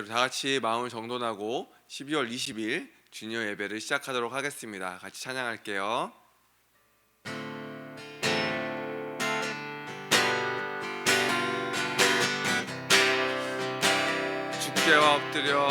우리 다 같이 마음을 정돈하고 12월 20일 주니어 예배를 시작하도록 하겠습니다. 같이 찬양할게요. 주께와 엎드려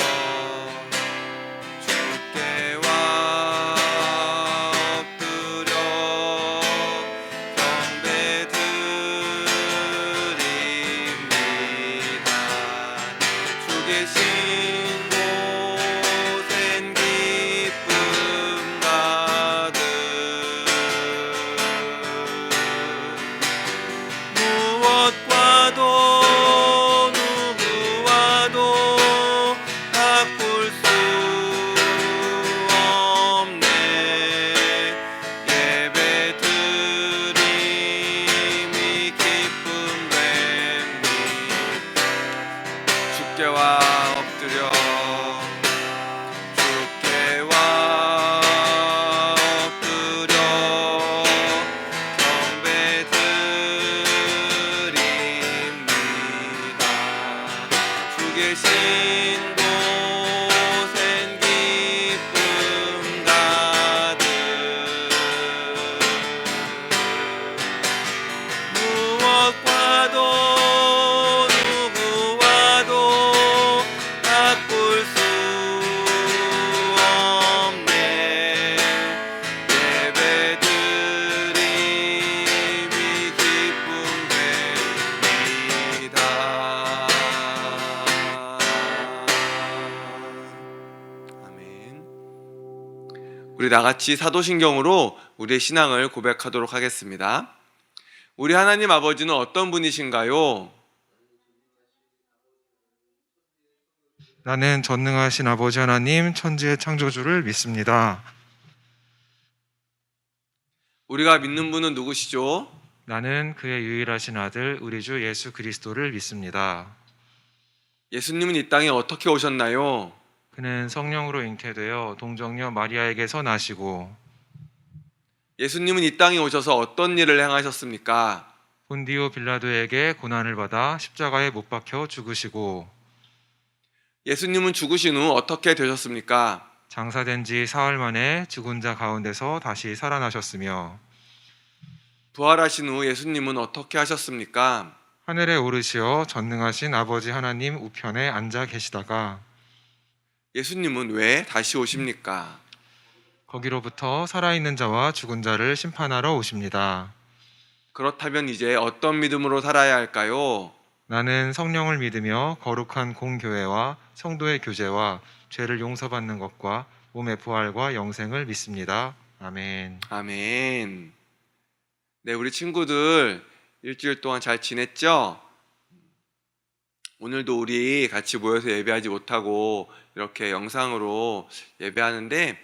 우리 다같이 사도신경으로 우리의 신앙을 고백하도록 하겠습니다. 우리 하나님 아버지는 어떤 분이신가요? 나는 전능하신 아버지 하나님 천지의 창조주를 믿습니다. 우리가 믿는 분은 누구시죠? 나는 그의 유일하신 아들 우리 주 예수 그리스도를 믿습니다. 예수님은 이 땅에 어떻게 오셨나요? 그는 성령으로 잉태되어 동정녀 마리아에게서 나시고 예수님은 이 땅에 오셔서 어떤 일을 행하셨습니까? 본디오 빌라도에게 고난을 받아 십자가에 못 박혀 죽으시고 예수님은 죽으신 후 어떻게 되셨습니까? 장사된 지 사흘 만에 죽은 자 가운데서 다시 살아나셨으며 부활하신 후 예수님은 어떻게 하셨습니까? 하늘에 오르시어 전능하신 아버지 하나님 우편에 앉아 계시다가 예수님은 왜 다시 오십니까? 거기로부터 살아있는 자와 죽은 자를 심판하러 오십니다. 그렇다면 이제 어떤 믿음으로 살아야 할까요? 나는 성령을 믿으며 거룩한 공교회와 성도의 교제와 죄를 용서받는 것과 몸의 부활과 영생을 믿습니다. 아멘. 아멘. 네, 우리 친구들 일주일 동안 잘 지냈죠? 오늘도 우리 같이 모여서 예배하지 못하고 이렇게 영상으로 예배하는데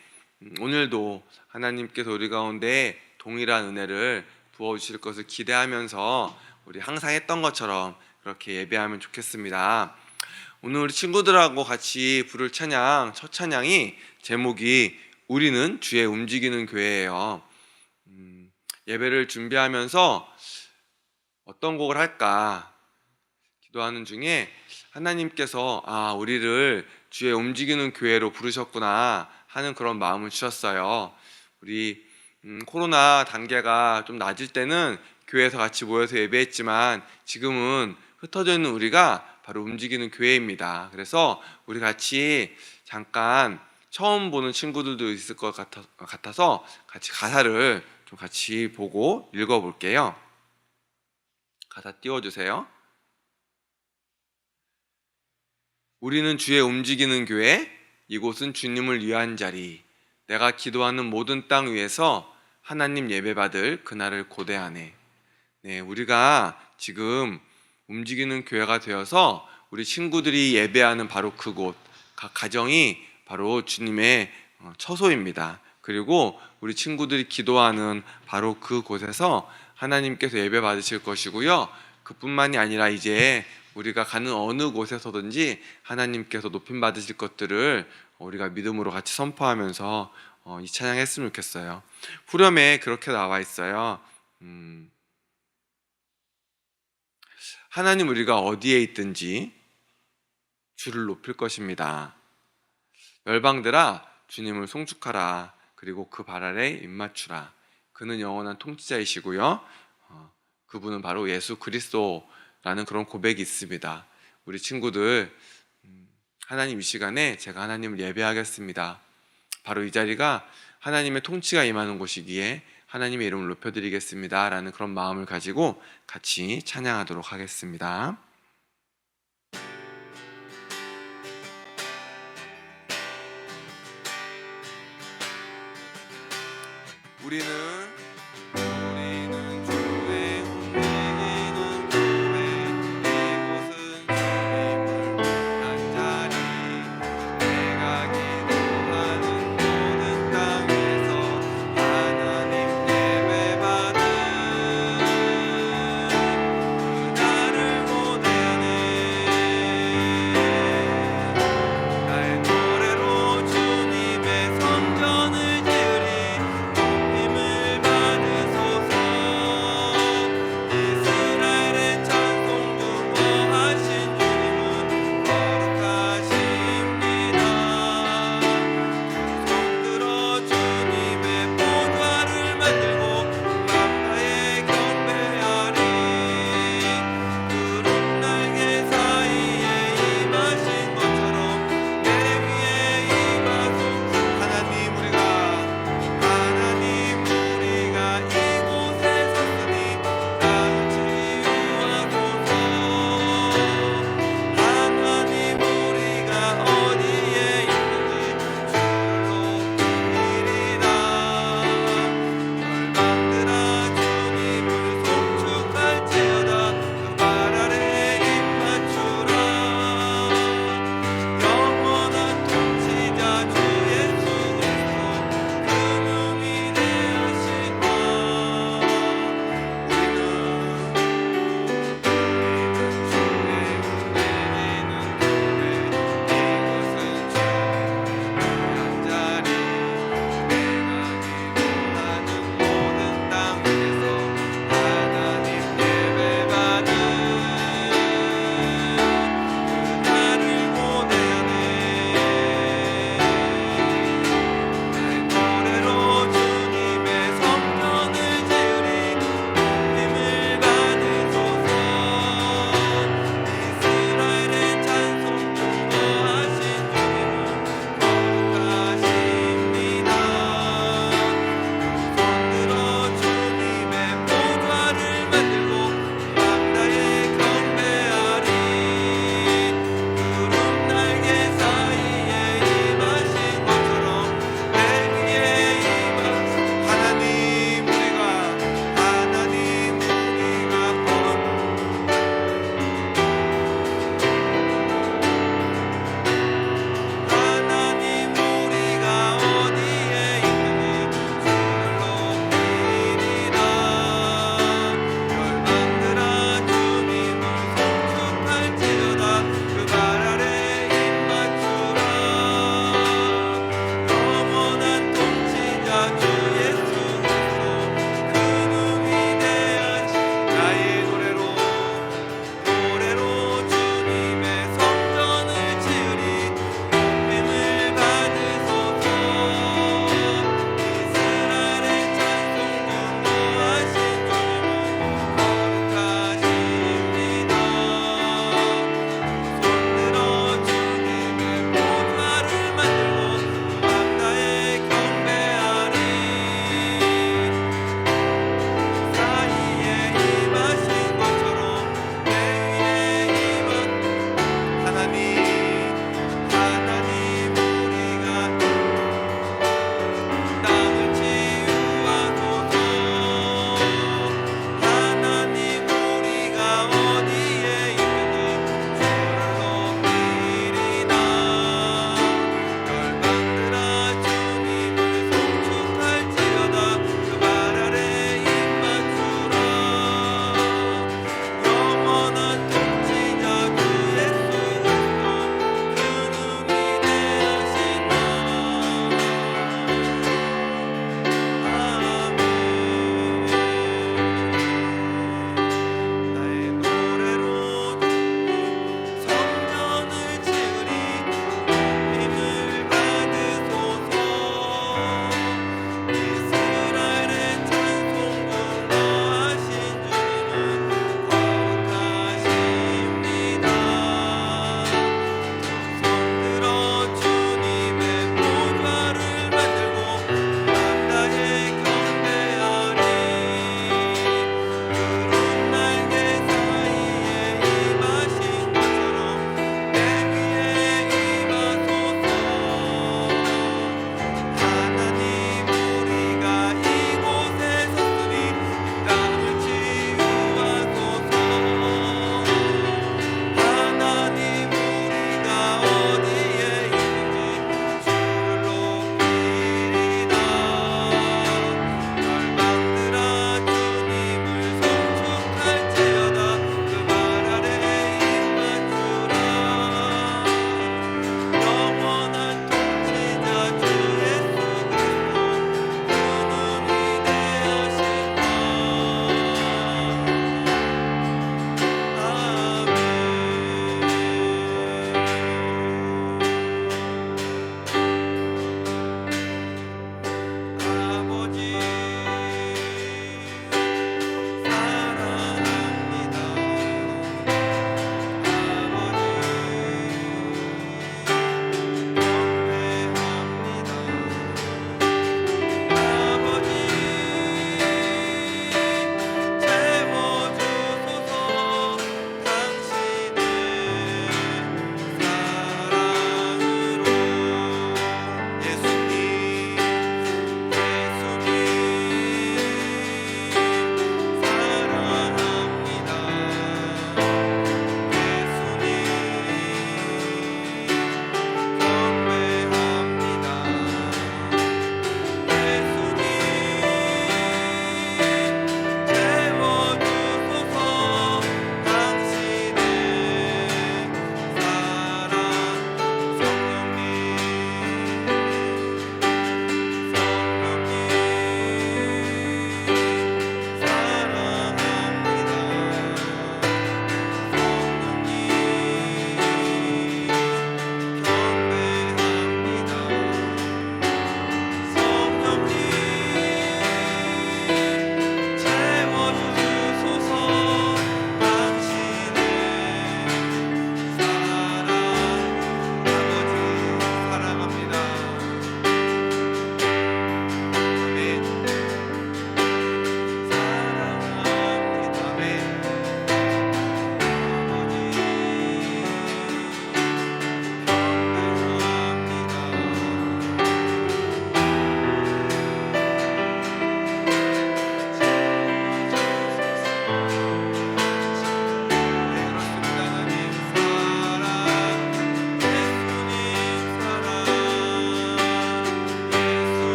오늘도 하나님께서 우리 가운데 동일한 은혜를 부어주실 것을 기대하면서 우리 항상 했던 것처럼 그렇게 예배하면 좋겠습니다. 오늘 우리 친구들하고 같이 부를 찬양, 첫 찬양이 제목이 우리는 주의 움직이는 교회예요. 예배를 준비하면서 어떤 곡을 할까 기도하는 중에 하나님께서 우리를 주의 움직이는 교회로 부르셨구나 하는 그런 마음을 주셨어요. 우리 코로나 단계가 좀 낮을 때는 교회에서 같이 모여서 예배했지만 지금은 흩어져 있는 우리가 바로 움직이는 교회입니다. 그래서 우리 같이 잠깐 처음 보는 친구들도 있을 것 같아서 같이 가사를 좀 같이 보고 읽어볼게요. 가사 띄워주세요. 우리는 주의 움직이는 교회, 이곳은 주님을 위한 자리. 내가 기도하는 모든 땅 위에서 하나님 예배받을 그날을 고대하네. 네, 우리가 지금 움직이는 교회가 되어서 우리 친구들이 예배하는 바로 그곳, 각 가정이 바로 주님의 처소입니다. 그리고 우리 친구들이 기도하는 바로 그곳에서 하나님께서 예배 받으실 것이고요. 그뿐만이 아니라 이제 우리가 가는 어느 곳에서든지 하나님께서 높임 받으실 것들을 우리가 믿음으로 같이 선포하면서 이 찬양했으면 좋겠어요. 후렴에 그렇게 나와 있어요. 하나님, 우리가 어디에 있든지 주를 높일 것입니다. 열방들아 주님을 송축하라. 그리고 그 발 아래 입맞추라. 그는 영원한 통치자이시고요. 그분은 바로 예수 그리스도라는 그런 고백이 있습니다. 우리 친구들, 하나님 이 시간에 제가 하나님을 예배하겠습니다. 바로 이 자리가 하나님의 통치가 임하는 곳이기에 하나님의 이름을 높여드리겠습니다 라는 그런 마음을 가지고 같이 찬양하도록 하겠습니다. 우리는 주의 움직이는 교회, 이곳은 주님을 위한 자리. 내가 기도하는 모든 땅에서 하나님 예배받은 그날을 모르네. 날 노래로 주님의 성전을 지으리. 높임을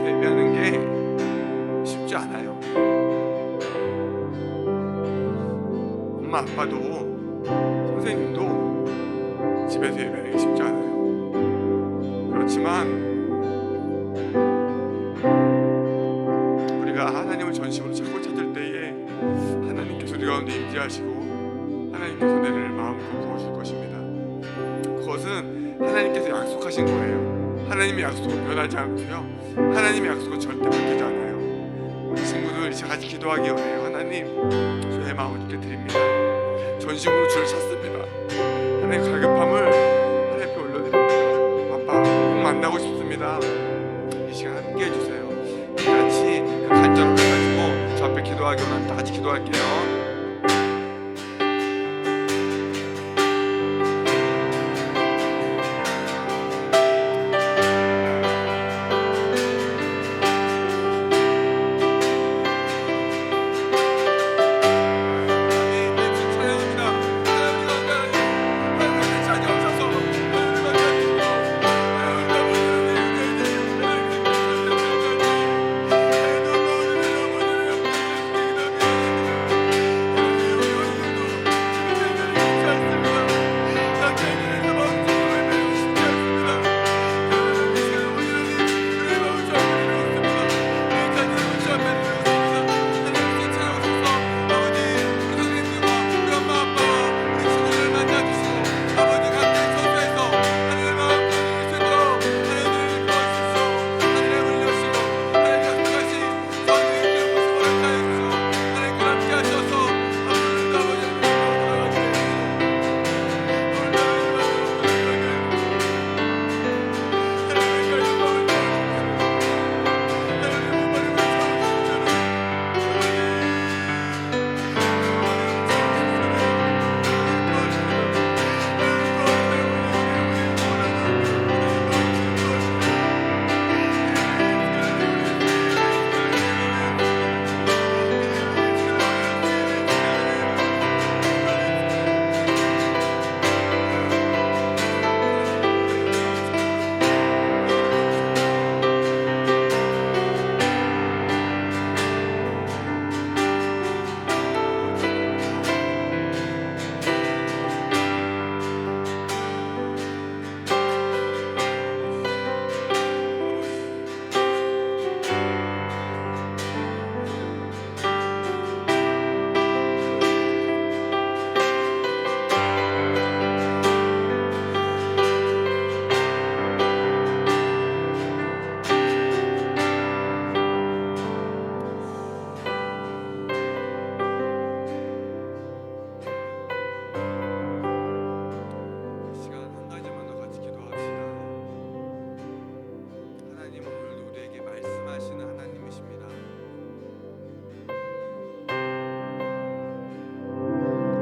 집에서 예배하는 게 쉽지 않아요. 엄마 아빠도 선생님도 집에서 예배하는 게 쉽지 않아요. 그렇지만 우리가 하나님을 전심으로 찾고 찾을 때에 하나님께서 우리 가운데 임재하시고 하나님께서 은혜를 마음껏 부어줄 것입니다. 그것은 하나님께서 약속하신 거예요. 하나님의 약속은 변하지 않고요, 하나님의 약속은 절대 바뀌지 않아요. 우리 친구들 이제 같이 기도하기 원해요. 하나님, 저의 마음을 주께 드립니다. 전심으로 주를 찾습니다. 하나님 갈급함을 하나님 앞에 올려드립니다. 아빠 꼭 만나고 싶습니다. 이 시간 함께 해주세요. 같이 그 간절함을 가지고 저 앞에 기도하기 원합니다. 같이 기도할게요.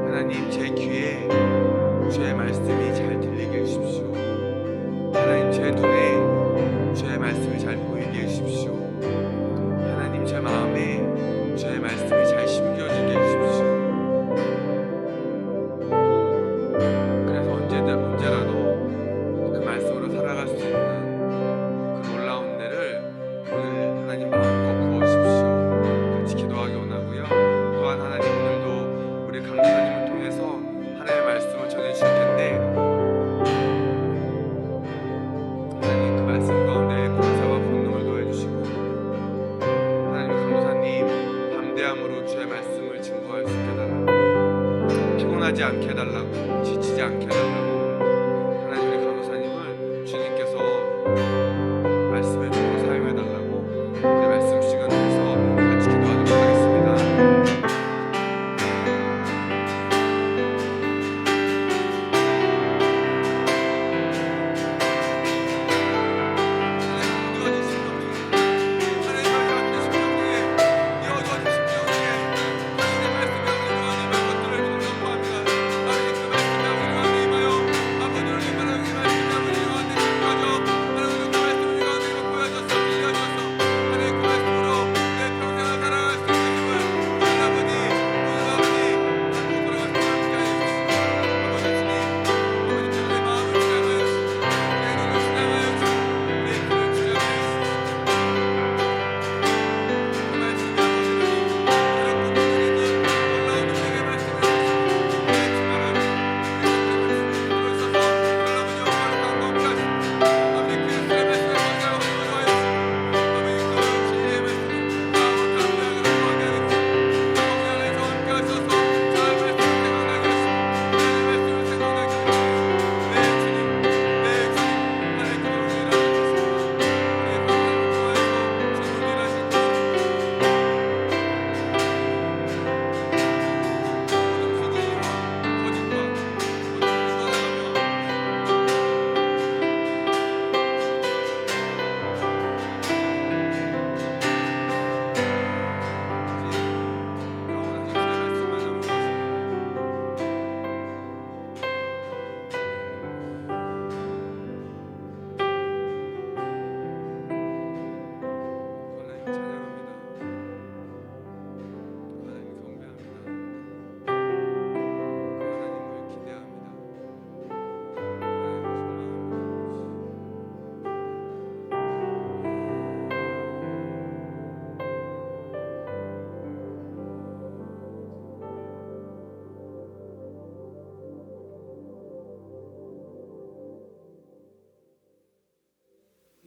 하나님, 제 귀에 주의 말씀이 잘 들리게 해주십시오. 하나님, 제 눈에 주의 말씀이 잘 보이게 해주십시오. 하나님, 제 마음에 주의 말씀이 잘 심겨지게 해주십시오. 그래서 언제라도 그 말씀으로 살아갈 수 있는 그 놀라운 은혜를 오늘 하나님 마음껏 부어주십시오. 같이 기도하기 원하고요. 또한 하나님, 오늘도 우리 강사님을 통해서 하나님의 말씀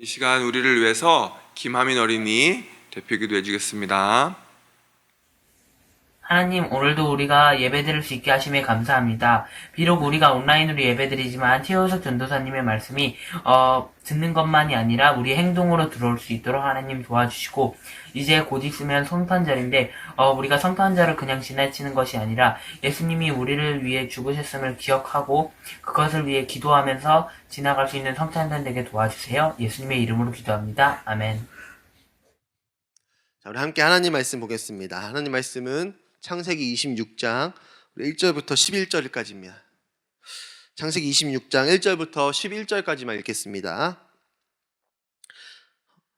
이 시간 우리를 위해서 김하민 어린이 대표기도 해주겠습니다. 하나님, 오늘도 우리가 예배드릴 수 있게 하심에 감사합니다. 비록 우리가 온라인으로 예배드리지만 최호석 전도사님의 말씀이 듣는 것만이 아니라 우리 행동으로 들어올 수 있도록 하나님 도와주시고, 이제 곧 있으면 성탄절인데 우리가 성탄절을 그냥 지나치는 것이 아니라 예수님이 우리를 위해 죽으셨음을 기억하고 그것을 위해 기도하면서 지나갈 수 있는 성탄절 되게 도와주세요. 예수님의 이름으로 기도합니다. 아멘. 자, 우리 함께 하나님 말씀 보겠습니다. 하나님 말씀은 창세기 26장 1절부터 11절까지입니다. 창세기 26장 1절부터 11절까지만 읽겠습니다.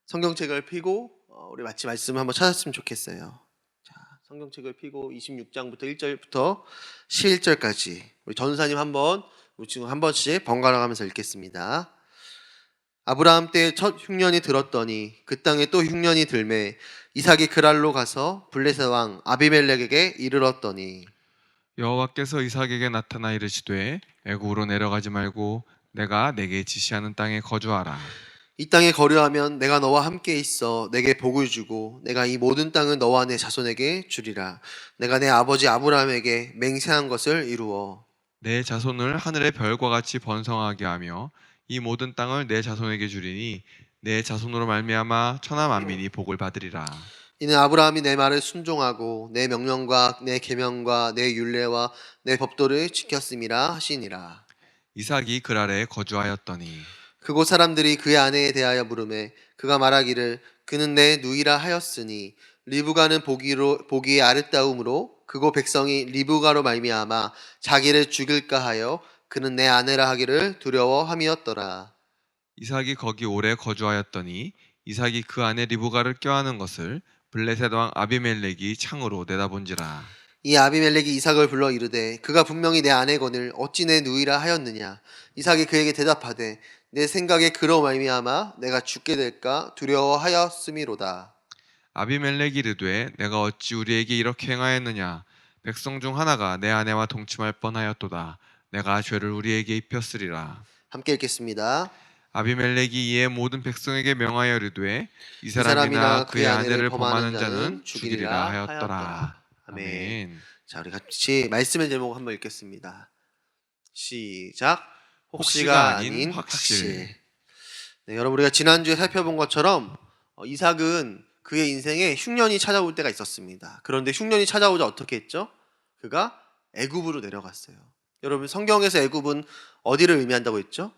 성경책을 펴고 우리 마치 말씀 한번 찾았으면 좋겠어요. 자, 성경책을 펴고 26장부터 1절부터 11절까지 우리 전사님 우리 지금 한 번씩 번갈아 가면서 읽겠습니다. 아브라함 때 첫 흉년이 들었더니 그 땅에 또 흉년이 들매 이삭이 그랄로 가서 블레셋 왕 아비멜렉에게 이르렀더니 여호와께서 이삭에게 나타나 이르시되 애굽으로 내려가지 말고 내가 내게 지시하는 땅에 거주하라. 이 땅에 거류하면 내가 너와 함께 있어 내게 복을 주고 내가 이 모든 땅을 너와 내 자손에게 주리라. 내가 내 아버지 아브라함에게 맹세한 것을 이루어 내 자손을 하늘의 별과 같이 번성하게 하며 이 모든 땅을 내 자손에게 주리니 내 자손으로 말미암아 천하 만민이 복을 받으리라. 이는 아브라함이 내 말을 순종하고 내 명령과 내 계명과 내 율례와 내 법도를 지켰음이라 하시니라. 이삭이 그랄에 거주하였더니 그곳 사람들이 그의 아내에 대하여 물으매 그가 말하기를 그는 내 누이라 하였으니 리브가는 보기에 아름다움으로 그곳 백성이 리브가로 말미암아 자기를 죽일까 하여 그는 내 아내라 하기를 두려워함이었더라. 이삭이 거기 오래 거주하였더니 이삭이 그 안에 리브가를 껴안은 것을 블레셋 왕 아비멜렉이 창으로 내다본지라. 이 아비멜렉이 이삭을 불러 이르되 그가 분명히 내 아내거늘 어찌 내 누이라 하였느냐. 이삭이 그에게 대답하되 내 생각에 그로 말미암아 내가 죽게 될까 두려워하였음이로다. 아비멜렉이 이르되 내가 어찌 우리에게 이렇게 행하였느냐. 백성 중 하나가 내 아내와 동침할 뻔하였도다. 내가 죄를 우리에게 입혔으리라. 함께 읽겠습니다. 아비멜렉이 이에 모든 백성에게 명하여 이르되 이 사람이나 그의 아내를 범하는 자는 죽이리라 하였더라. 아멘. 자, 우리 같이 말씀의 제목 한번 읽겠습니다. 시작. 혹시가 아닌 확실. 네, 여러분 우리가 지난주에 살펴본 것처럼 이삭은 그의 인생에 흉년이 찾아올 때가 있었습니다. 그런데 흉년이 찾아오자 어떻게 했죠? 그가 애굽으로 내려갔어요. 여러분 성경에서 애굽은 어디를 의미한다고 했죠?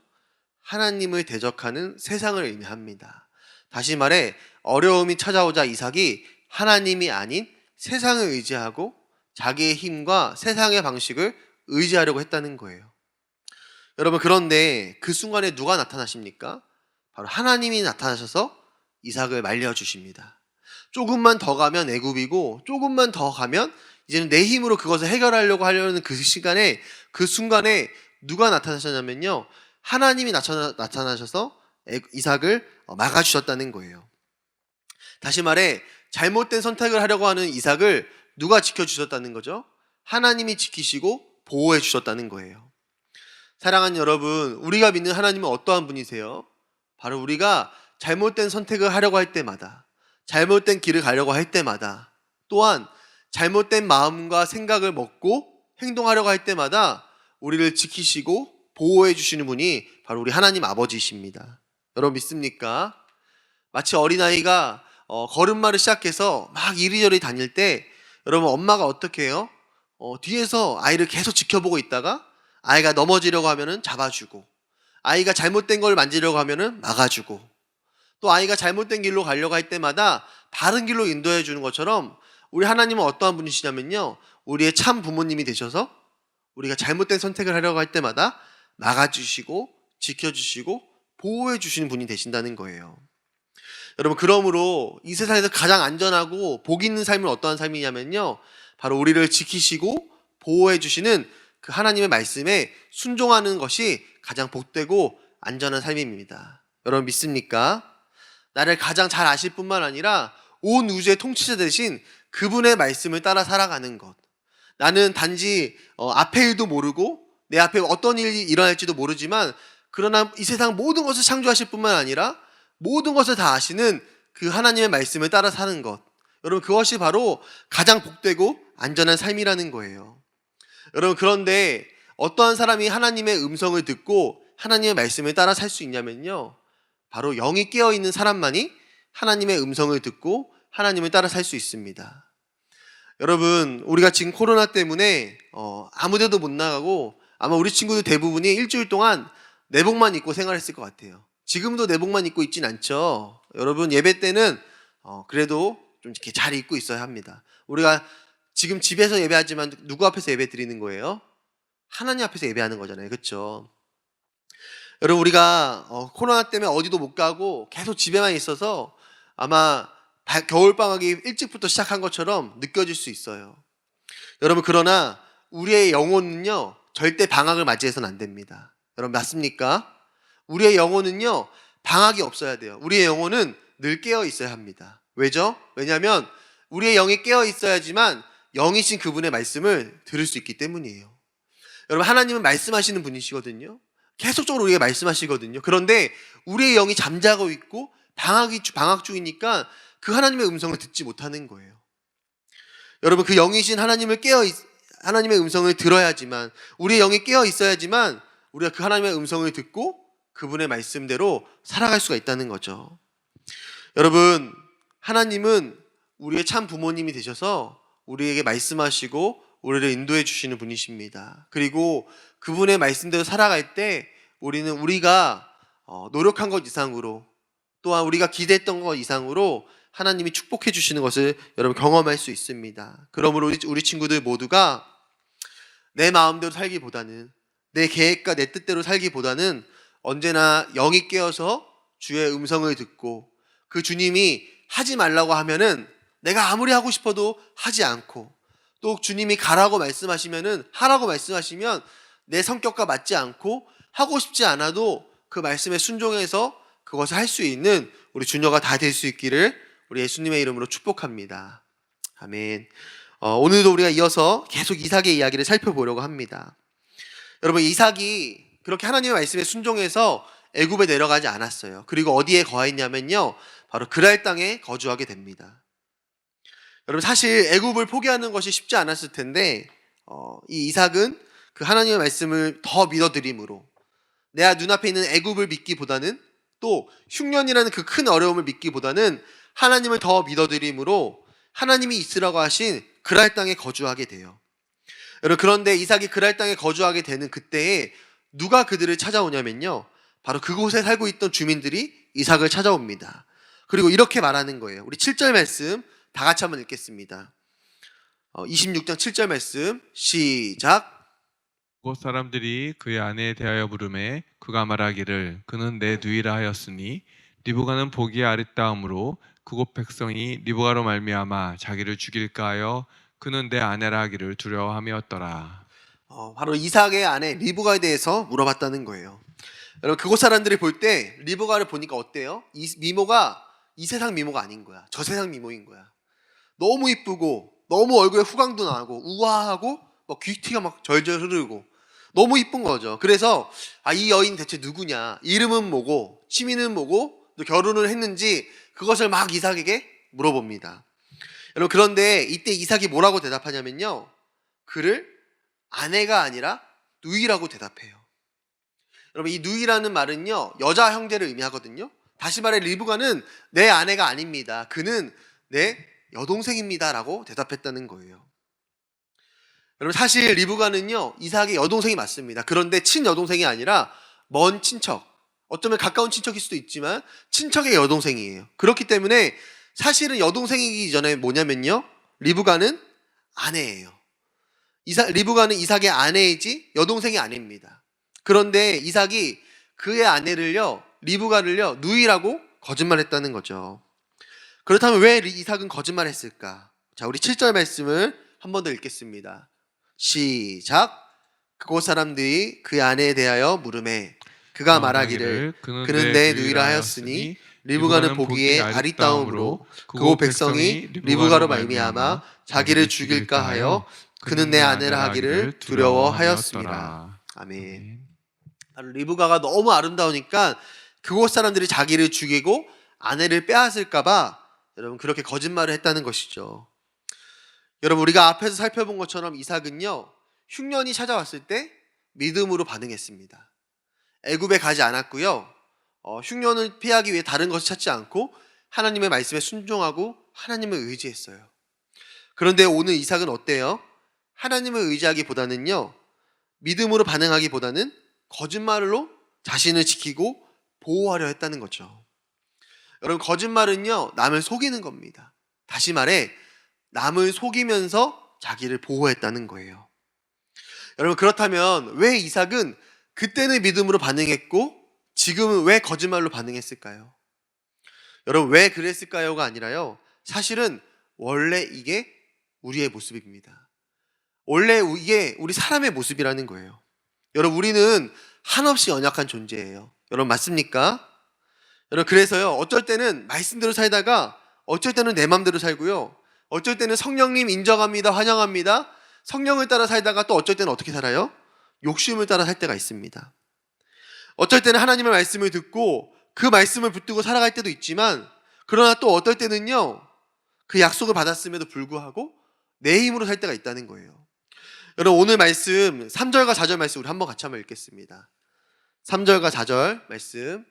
하나님을 대적하는 세상을 의미합니다. 다시 말해 어려움이 찾아오자 이삭이 하나님이 아닌 세상을 의지하고 자기의 힘과 세상의 방식을 의지하려고 했다는 거예요. 여러분 그런데 그 순간에 누가 나타나십니까? 바로 하나님이 나타나셔서 이삭을 말려주십니다. 조금만 더 가면 애굽이고 조금만 더 가면 이제는 내 힘으로 그것을 해결하려고 하려는 그 시간에 그 순간에 누가 나타나셨냐면요, 하나님이 나타나셔서 이삭을 막아주셨다는 거예요. 다시 말해 잘못된 선택을 하려고 하는 이삭을 누가 지켜주셨다는 거죠? 하나님이 지키시고 보호해 주셨다는 거예요. 사랑하는 여러분, 우리가 믿는 하나님은 어떠한 분이세요? 바로 우리가 잘못된 선택을 하려고 할 때마다, 잘못된 길을 가려고 할 때마다, 또한 잘못된 마음과 생각을 먹고 행동하려고 할 때마다 우리를 지키시고 보호해 주시는 분이 바로 우리 하나님 아버지이십니다. 여러분 믿습니까? 마치 어린아이가 걸음마를 시작해서 막 이리저리 다닐 때 여러분 엄마가 어떻게 해요? 뒤에서 아이를 계속 지켜보고 있다가 아이가 넘어지려고 하면은 잡아주고, 아이가 잘못된 걸 만지려고 하면은 막아주고, 또 아이가 잘못된 길로 가려고 할 때마다 바른 길로 인도해 주는 것처럼 우리 하나님은 어떠한 분이시냐면요, 우리의 참 부모님이 되셔서 우리가 잘못된 선택을 하려고 할 때마다 막아주시고 지켜주시고 보호해 주시는 분이 되신다는 거예요. 여러분 그러므로 이 세상에서 가장 안전하고 복 있는 삶은 어떠한 삶이냐면요, 바로 우리를 지키시고 보호해 주시는 그 하나님의 말씀에 순종하는 것이 가장 복되고 안전한 삶입니다. 여러분 믿습니까? 나를 가장 잘 아실 뿐만 아니라 온 우주의 통치자 되신 그분의 말씀을 따라 살아가는 것. 나는 단지 앞의 일도 모르고 내 앞에 어떤 일이 일어날지도 모르지만, 그러나 이 세상 모든 것을 창조하실 뿐만 아니라 모든 것을 다 아시는 그 하나님의 말씀을 따라 사는 것. 여러분, 그것이 바로 가장 복되고 안전한 삶이라는 거예요. 여러분, 그런데 어떠한 사람이 하나님의 음성을 듣고 하나님의 말씀을 따라 살 수 있냐면요, 바로 영이 깨어있는 사람만이 하나님의 음성을 듣고 하나님을 따라 살 수 있습니다. 여러분, 우리가 지금 코로나 때문에 아무 데도 못 나가고 아마 우리 친구들 대부분이 일주일 동안 내복만 입고 생활했을 것 같아요. 지금도 내복만 입고 있진 않죠. 여러분, 예배 때는 그래도 좀 이렇게 잘 입고 있어야 합니다. 우리가 지금 집에서 예배하지만 누구 앞에서 예배 드리는 거예요? 하나님 앞에서 예배하는 거잖아요. 그렇죠? 여러분, 우리가 코로나 때문에 어디도 못 가고 계속 집에만 있어서 아마 겨울방학이 일찍부터 시작한 것처럼 느껴질 수 있어요. 여러분, 그러나 우리의 영혼은요, 절대 방학을 맞이해서는 안 됩니다. 여러분, 맞습니까? 우리의 영혼은요, 방학이 없어야 돼요. 우리의 영혼은 늘 깨어 있어야 합니다. 왜죠? 왜냐하면 우리의 영이 깨어 있어야지만 영이신 그분의 말씀을 들을 수 있기 때문이에요. 여러분, 하나님은 말씀하시는 분이시거든요. 계속적으로 우리에게 말씀하시거든요. 그런데 우리의 영이 잠자고 있고 방학 중이니까 그 하나님의 음성을 듣지 못하는 거예요. 여러분, 그 영이신 하나님의 음성을 들어야지만, 우리의 영이 깨어 있어야지만 우리가 그 하나님의 음성을 듣고 그분의 말씀대로 살아갈 수가 있다는 거죠. 여러분, 하나님은 우리의 참 부모님이 되셔서 우리에게 말씀하시고 우리를 인도해 주시는 분이십니다. 그리고 그분의 말씀대로 살아갈 때 우리가 노력한 것 이상으로, 또한 우리가 기대했던 것 이상으로 하나님이 축복해 주시는 것을 여러분 경험할 수 있습니다. 그러므로 우리 친구들 모두가 내 마음대로 살기보다는, 내 계획과 내 뜻대로 살기보다는 언제나 영이 깨어서 주의 음성을 듣고, 그 주님이 하지 말라고 하면은 내가 아무리 하고 싶어도 하지 않고, 또 주님이 가라고 말씀하시면은 하라고 말씀하시면 내 성격과 맞지 않고 하고 싶지 않아도 그 말씀에 순종해서 그것을 할 수 있는 우리 주녀가 다 될 수 있기를 우리 예수님의 이름으로 축복합니다. 아멘. 오늘도 우리가 이어서 계속 이삭의 이야기를 살펴보려고 합니다. 여러분, 이삭이 그렇게 하나님의 말씀에 순종해서 애굽에 내려가지 않았어요. 그리고 어디에 거했냐면요, 바로 그랄 땅에 거주하게 됩니다. 여러분, 사실 애굽을 포기하는 것이 쉽지 않았을 텐데 이 이삭은 그 하나님의 말씀을 더 믿어드림으로, 내 눈앞에 있는 애굽을 믿기보다는, 또 흉년이라는 그 큰 어려움을 믿기보다는 하나님을 더 믿어드림으로 하나님이 있으라고 하신 그랄 땅에 거주하게 돼요. 여러분, 그런데 이삭이 그랄 땅에 거주하게 되는 그때에 누가 그들을 찾아오냐면요, 바로 그곳에 살고 있던 주민들이 이삭을 찾아옵니다. 그리고 이렇게 말하는 거예요. 우리 7절 말씀 다 같이 한번 읽겠습니다. 26장 7절 말씀 시작. 곧 사람들이 그의 아내에 대하여 물음에 그가 말하기를 그는 내 누이라 하였으니 리브가는 보기에 아리따움으로 그곳 백성이 리브가로 말미암아 자기를 죽일까 하여 그는 내 아내라 하기를 두려워함이었더라. 바로 이삭의 아내 리브가에 대해서 물어봤다는 거예요. 여러분, 그곳 사람들이 볼 때 리브가를 보니까 어때요? 이 미모가 이 세상 미모가 아닌 거야. 저 세상 미모인 거야. 너무 이쁘고 너무 얼굴에 후광도 나고 우아하고 막 귀티가 막 절절 흐르고 너무 이쁜 거죠. 그래서 이 여인 대체 누구냐, 이름은 뭐고 취미는 뭐고 또 결혼을 했는지 그것을 막 이삭에게 물어봅니다. 여러분, 그런데 이때 이삭이 뭐라고 대답하냐면요, 그를 아내가 아니라 누이라고 대답해요. 여러분, 이 누이라는 말은요, 여자 형제를 의미하거든요. 다시 말해 리브가는 내 아내가 아닙니다. 그는 내 여동생입니다 라고 대답했다는 거예요. 여러분, 사실 리브가는요, 이삭의 여동생이 맞습니다. 그런데 친여동생이 아니라 먼 친척, 어쩌면 가까운 친척일 수도 있지만 친척의 여동생이에요. 그렇기 때문에 사실은 여동생이기 전에 뭐냐면요, 리브가는 아내예요. 리브가는 이삭의 아내이지 여동생이 아닙니다. 그런데 이삭이 그의 아내를요, 리브가를요, 누이라고 거짓말했다는 거죠. 그렇다면 왜 이삭은 거짓말했을까? 자, 우리 7절 말씀을 한 번 더 읽겠습니다. 시작. 그곳 사람들이 그의 아내에 대하여 물음에 그가 말하기를 그는 내 누이라 하였으니 리브가는 보기에 아리따움으로 그곳 백성이 리브가로 말미암아 자기를 죽일까 하여 그는 내 아내라 하기를 두려워하였습니다. 아멘. 바로 리브가가 너무 아름다우니까 그곳 사람들이 자기를 죽이고 아내를 빼앗을까봐 여러분 그렇게 거짓말을 했다는 것이죠. 여러분 우리가 앞에서 살펴본 것처럼 이삭은요 흉년이 찾아왔을 때 믿음으로 반응했습니다. 애굽에 가지 않았고요. 흉년을 피하기 위해 다른 것을 찾지 않고 하나님의 말씀에 순종하고 하나님을 의지했어요. 그런데 오늘 이삭은 어때요? 하나님을 의지하기보다는요 믿음으로 반응하기보다는 거짓말로 자신을 지키고 보호하려 했다는 거죠. 여러분 거짓말은요 남을 속이는 겁니다. 다시 말해 남을 속이면서 자기를 보호했다는 거예요. 여러분 그렇다면 왜 이삭은 그때는 믿음으로 반응했고 지금은 왜 거짓말로 반응했을까요? 여러분 왜 그랬을까요가 아니라요 사실은 원래 이게 우리의 모습입니다. 원래 이게 우리 사람의 모습이라는 거예요. 여러분 우리는 한없이 연약한 존재예요. 여러분 맞습니까? 여러분 그래서요 어쩔 때는 말씀대로 살다가 어쩔 때는 내 맘대로 살고요 어쩔 때는 성령님 인정합니다 환영합니다 성령을 따라 살다가 또 어쩔 때는 어떻게 살아요? 욕심을 따라 살 때가 있습니다. 어쩔 때는 하나님의 말씀을 듣고 그 말씀을 붙들고 살아갈 때도 있지만 그러나 또 어떨 때는요 그 약속을 받았음에도 불구하고 내 힘으로 살 때가 있다는 거예요. 여러분 오늘 말씀 3절과 4절 말씀 우리 한번 같이 한번 읽겠습니다. 3절과 4절 말씀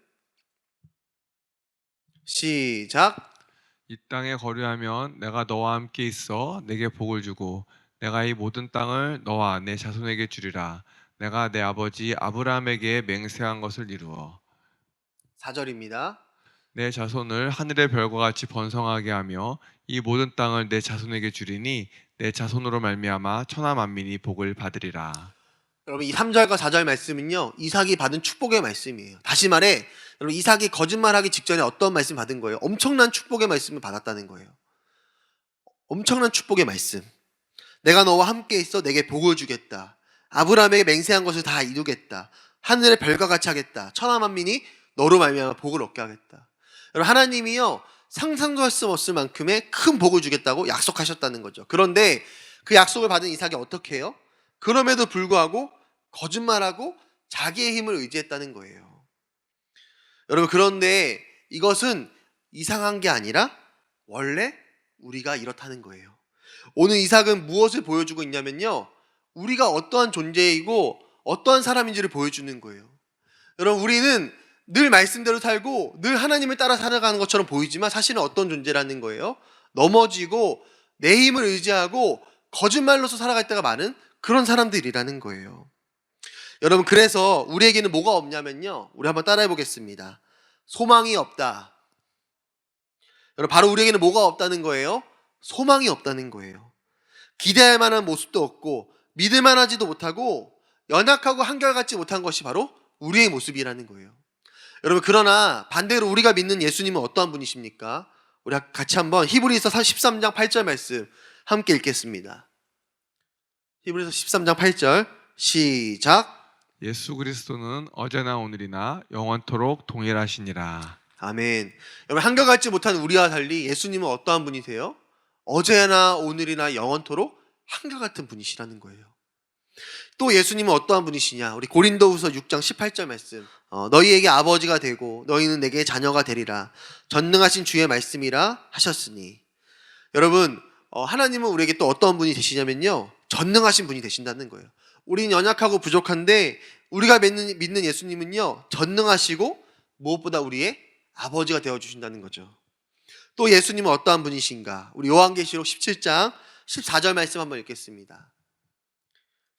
시작. 이 땅에 거류하면 내가 너와 함께 있어 내게 복을 주고 내가 이 모든 땅을 너와 내 자손에게 주리라. 내가 내 아버지 아브라함에게 맹세한 것을 이루어 4절입니다. 내 자손을 하늘의 별과 같이 번성하게 하며 이 모든 땅을 내 자손에게 주리니 내 자손으로 말미암아 천하 만민이 복을 받으리라. 여러분 이 3절과 4절 말씀은요 이삭이 받은 축복의 말씀이에요. 다시 말해 여러분 이삭이 거짓말하기 직전에 어떤 말씀 받은 거예요? 엄청난 축복의 말씀을 받았다는 거예요. 엄청난 축복의 말씀. 내가 너와 함께 있어 내게 복을 주겠다. 아브라함에게 맹세한 것을 다 이루겠다. 하늘의 별과 같이 하겠다. 천하 만민이 너로 말미암아 복을 얻게 하겠다. 여러분 하나님이요 상상도 할 수 없을 만큼의 큰 복을 주겠다고 약속하셨다는 거죠. 그런데 그 약속을 받은 이삭이 어떻게 해요? 그럼에도 불구하고 거짓말하고 자기의 힘을 의지했다는 거예요. 여러분 그런데 이것은 이상한 게 아니라 원래 우리가 이렇다는 거예요. 오늘 이삭은 무엇을 보여주고 있냐면요 우리가 어떠한 존재이고 어떠한 사람인지를 보여주는 거예요. 여러분 우리는 늘 말씀대로 살고 늘 하나님을 따라 살아가는 것처럼 보이지만 사실은 어떤 존재라는 거예요? 넘어지고 내 힘을 의지하고 거짓말로서 살아갈 때가 많은 그런 사람들이라는 거예요. 여러분 그래서 우리에게는 뭐가 없냐면요 우리 한번 따라해 보겠습니다. 소망이 없다. 여러분 바로 우리에게는 뭐가 없다는 거예요? 소망이 없다는 거예요. 기대할 만한 모습도 없고 믿을 만하지도 못하고 연약하고 한결같지 못한 것이 바로 우리의 모습이라는 거예요. 여러분 그러나 반대로 우리가 믿는 예수님은 어떠한 분이십니까? 우리 같이 한번 히브리서 13장 8절 말씀 함께 읽겠습니다. 히브리서 13장 8절 시작. 예수 그리스도는 어제나 오늘이나 영원토록 동일하시니라. 아멘. 여러분 한결같지 못한 우리와 달리 예수님은 어떠한 분이세요? 어제나 오늘이나 영원토록 한결같은 분이시라는 거예요. 또 예수님은 어떠한 분이시냐? 우리 고린도후서 6장 18절 말씀. 너희에게 아버지가 되고 너희는 내게 자녀가 되리라. 전능하신 주의 말씀이라 하셨으니. 여러분 하나님은 우리에게 또 어떤 분이 되시냐면요 전능하신 분이 되신다는 거예요. 우리는 연약하고 부족한데 우리가 믿는 예수님은요 전능하시고 무엇보다 우리의 아버지가 되어주신다는 거죠. 또 예수님은 어떠한 분이신가? 우리 요한계시록 17장 14절 말씀 한번 읽겠습니다.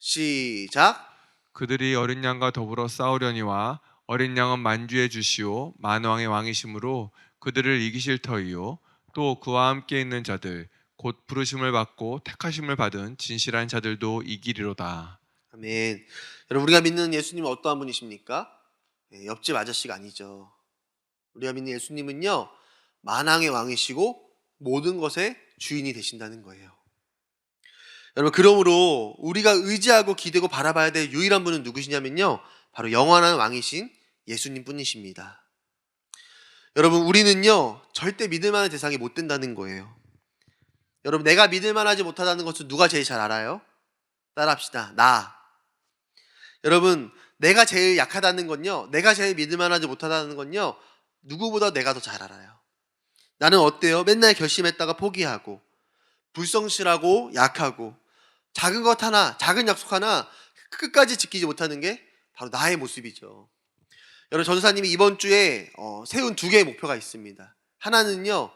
시작. 그들이 어린 양과 더불어 싸우려니와 어린 양은 만주의 주시오 만왕의 왕이심으로 그들을 이기실 터이요 또 그와 함께 있는 자들 곧 부르심을 받고 택하심을 받은 진실한 자들도 이기리로다. 아멘. 여러분 우리가 믿는 예수님은 어떠한 분이십니까? 옆집 아저씨가 아니죠. 우리가 믿는 예수님은요 만왕의 왕이시고 모든 것의 주인이 되신다는 거예요. 여러분 그러므로 우리가 의지하고 기대고 바라봐야 될 유일한 분은 누구시냐면요 바로 영원한 왕이신 예수님 뿐이십니다. 여러분 우리는요 절대 믿을 만한 대상이 못 된다는 거예요. 여러분 내가 믿을 만하지 못하다는 것을 누가 제일 잘 알아요? 따라합시다. 나. 여러분 내가 제일 약하다는 건요, 내가 제일 믿을만하지 못하다는 건요, 누구보다 내가 더 잘 알아요. 나는 어때요? 맨날 결심했다가 포기하고 불성실하고 약하고 작은 것 하나, 작은 약속 하나 끝까지 지키지 못하는 게 바로 나의 모습이죠. 여러분, 전도사님이 이번 주에 세운 2개의 목표가 있습니다. 하나는요,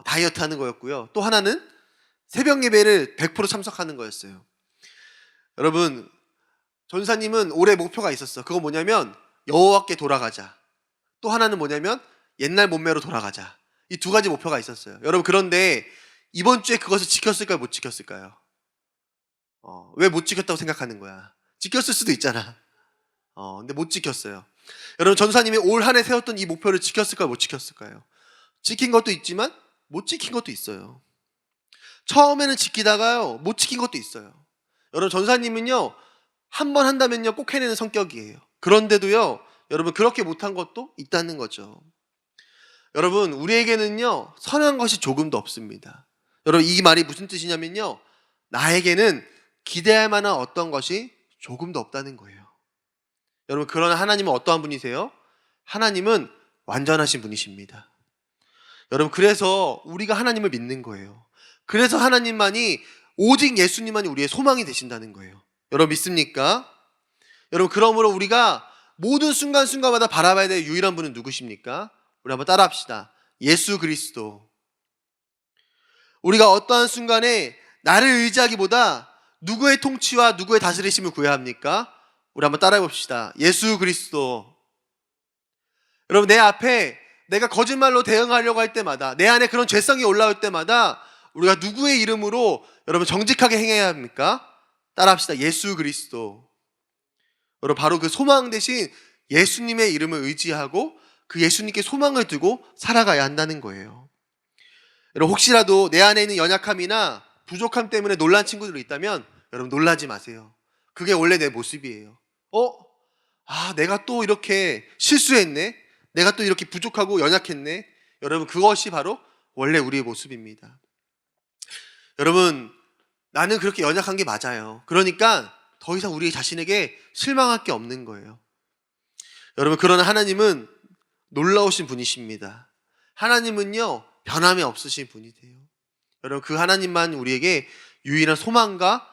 다이어트 하는 거였고요. 또 하나는 새벽 예배를 100% 참석하는 거였어요. 여러분, 전도사님은 올해 목표가 있었어. 그건 뭐냐면 여호와께 돌아가자. 또 하나는 뭐냐면 옛날 몸매로 돌아가자. 이 2가지 목표가 있었어요. 여러분, 그런데 이번 주에 그것을 지켰을까요? 못 지켰을까요? 왜 못 지켰다고 생각하는 거야? 지켰을 수도 있잖아. 근데 못 지켰어요. 여러분, 전도사님이 올 한 해 세웠던 이 목표를 지켰을까요? 못 지켰을까요? 지킨 것도 있지만 못 지킨 것도 있어요. 처음에는 지키다가요, 못 지킨 것도 있어요. 여러분, 전도사님은요, 한 번 한다면요 꼭 해내는 성격이에요. 그런데도요, 여러분, 그렇게 못한 것도 있다는 거죠. 여러분, 우리에게는요 선한 것이 조금도 없습니다. 여러분, 이 말이 무슨 뜻이냐면요, 나에게는 기대할 만한 어떤 것이 조금도 없다는 거예요. 여러분, 그러나 하나님은 어떠한 분이세요? 하나님은 완전하신 분이십니다. 여러분, 그래서 우리가 하나님을 믿는 거예요. 그래서 하나님만이, 오직 예수님만이 우리의 소망이 되신다는 거예요. 여러분, 믿습니까? 여러분, 그러므로 우리가 모든 순간순간마다 바라봐야 될 유일한 분은 누구십니까? 우리 한번 따라합시다. 예수 그리스도. 우리가 어떠한 순간에 나를 의지하기보다 누구의 통치와 누구의 다스리심을 구해야 합니까? 우리 한번 따라해 봅시다. 예수 그리스도. 여러분, 내 앞에 내가 거짓말로 대응하려고 할 때마다, 내 안에 그런 죄성이 올라올 때마다 우리가 누구의 이름으로 여러분 정직하게 행해야 합니까? 따라합시다. 예수 그리스도. 여러분, 바로 그 소망 대신 예수님의 이름을 의지하고 그 예수님께 소망을 두고 살아가야 한다는 거예요. 여러분, 혹시라도 내 안에 있는 연약함이나 부족함 때문에 놀란 친구들이 있다면 여러분, 놀라지 마세요. 그게 원래 내 모습이에요. 내가 또 이렇게 실수했네. 내가 또 이렇게 부족하고 연약했네. 여러분, 그것이 바로 원래 우리의 모습입니다. 여러분, 나는 그렇게 연약한 게 맞아요. 그러니까 더 이상 우리 자신에게 실망할 게 없는 거예요. 여러분, 그러나 하나님은 놀라우신 분이십니다. 하나님은요 변함이 없으신 분이세요. 여러분, 그 하나님만 우리에게 유일한 소망과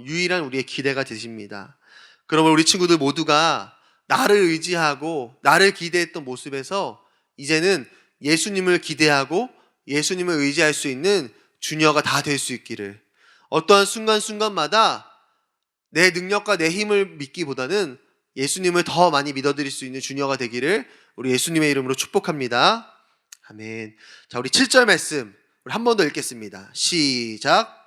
유일한 우리의 기대가 되십니다. 그러면 우리 친구들 모두가 나를 의지하고 나를 기대했던 모습에서 이제는 예수님을 기대하고 예수님을 의지할 수 있는 주녀가 다 될 수 있기를, 어떠한 순간순간마다 내 능력과 내 힘을 믿기보다는 예수님을 더 많이 믿어드릴 수 있는 주녀가 되기를 우리 예수님의 이름으로 축복합니다. 아멘. 자, 우리 7절 말씀 우리 한 번 더 읽겠습니다. 시작.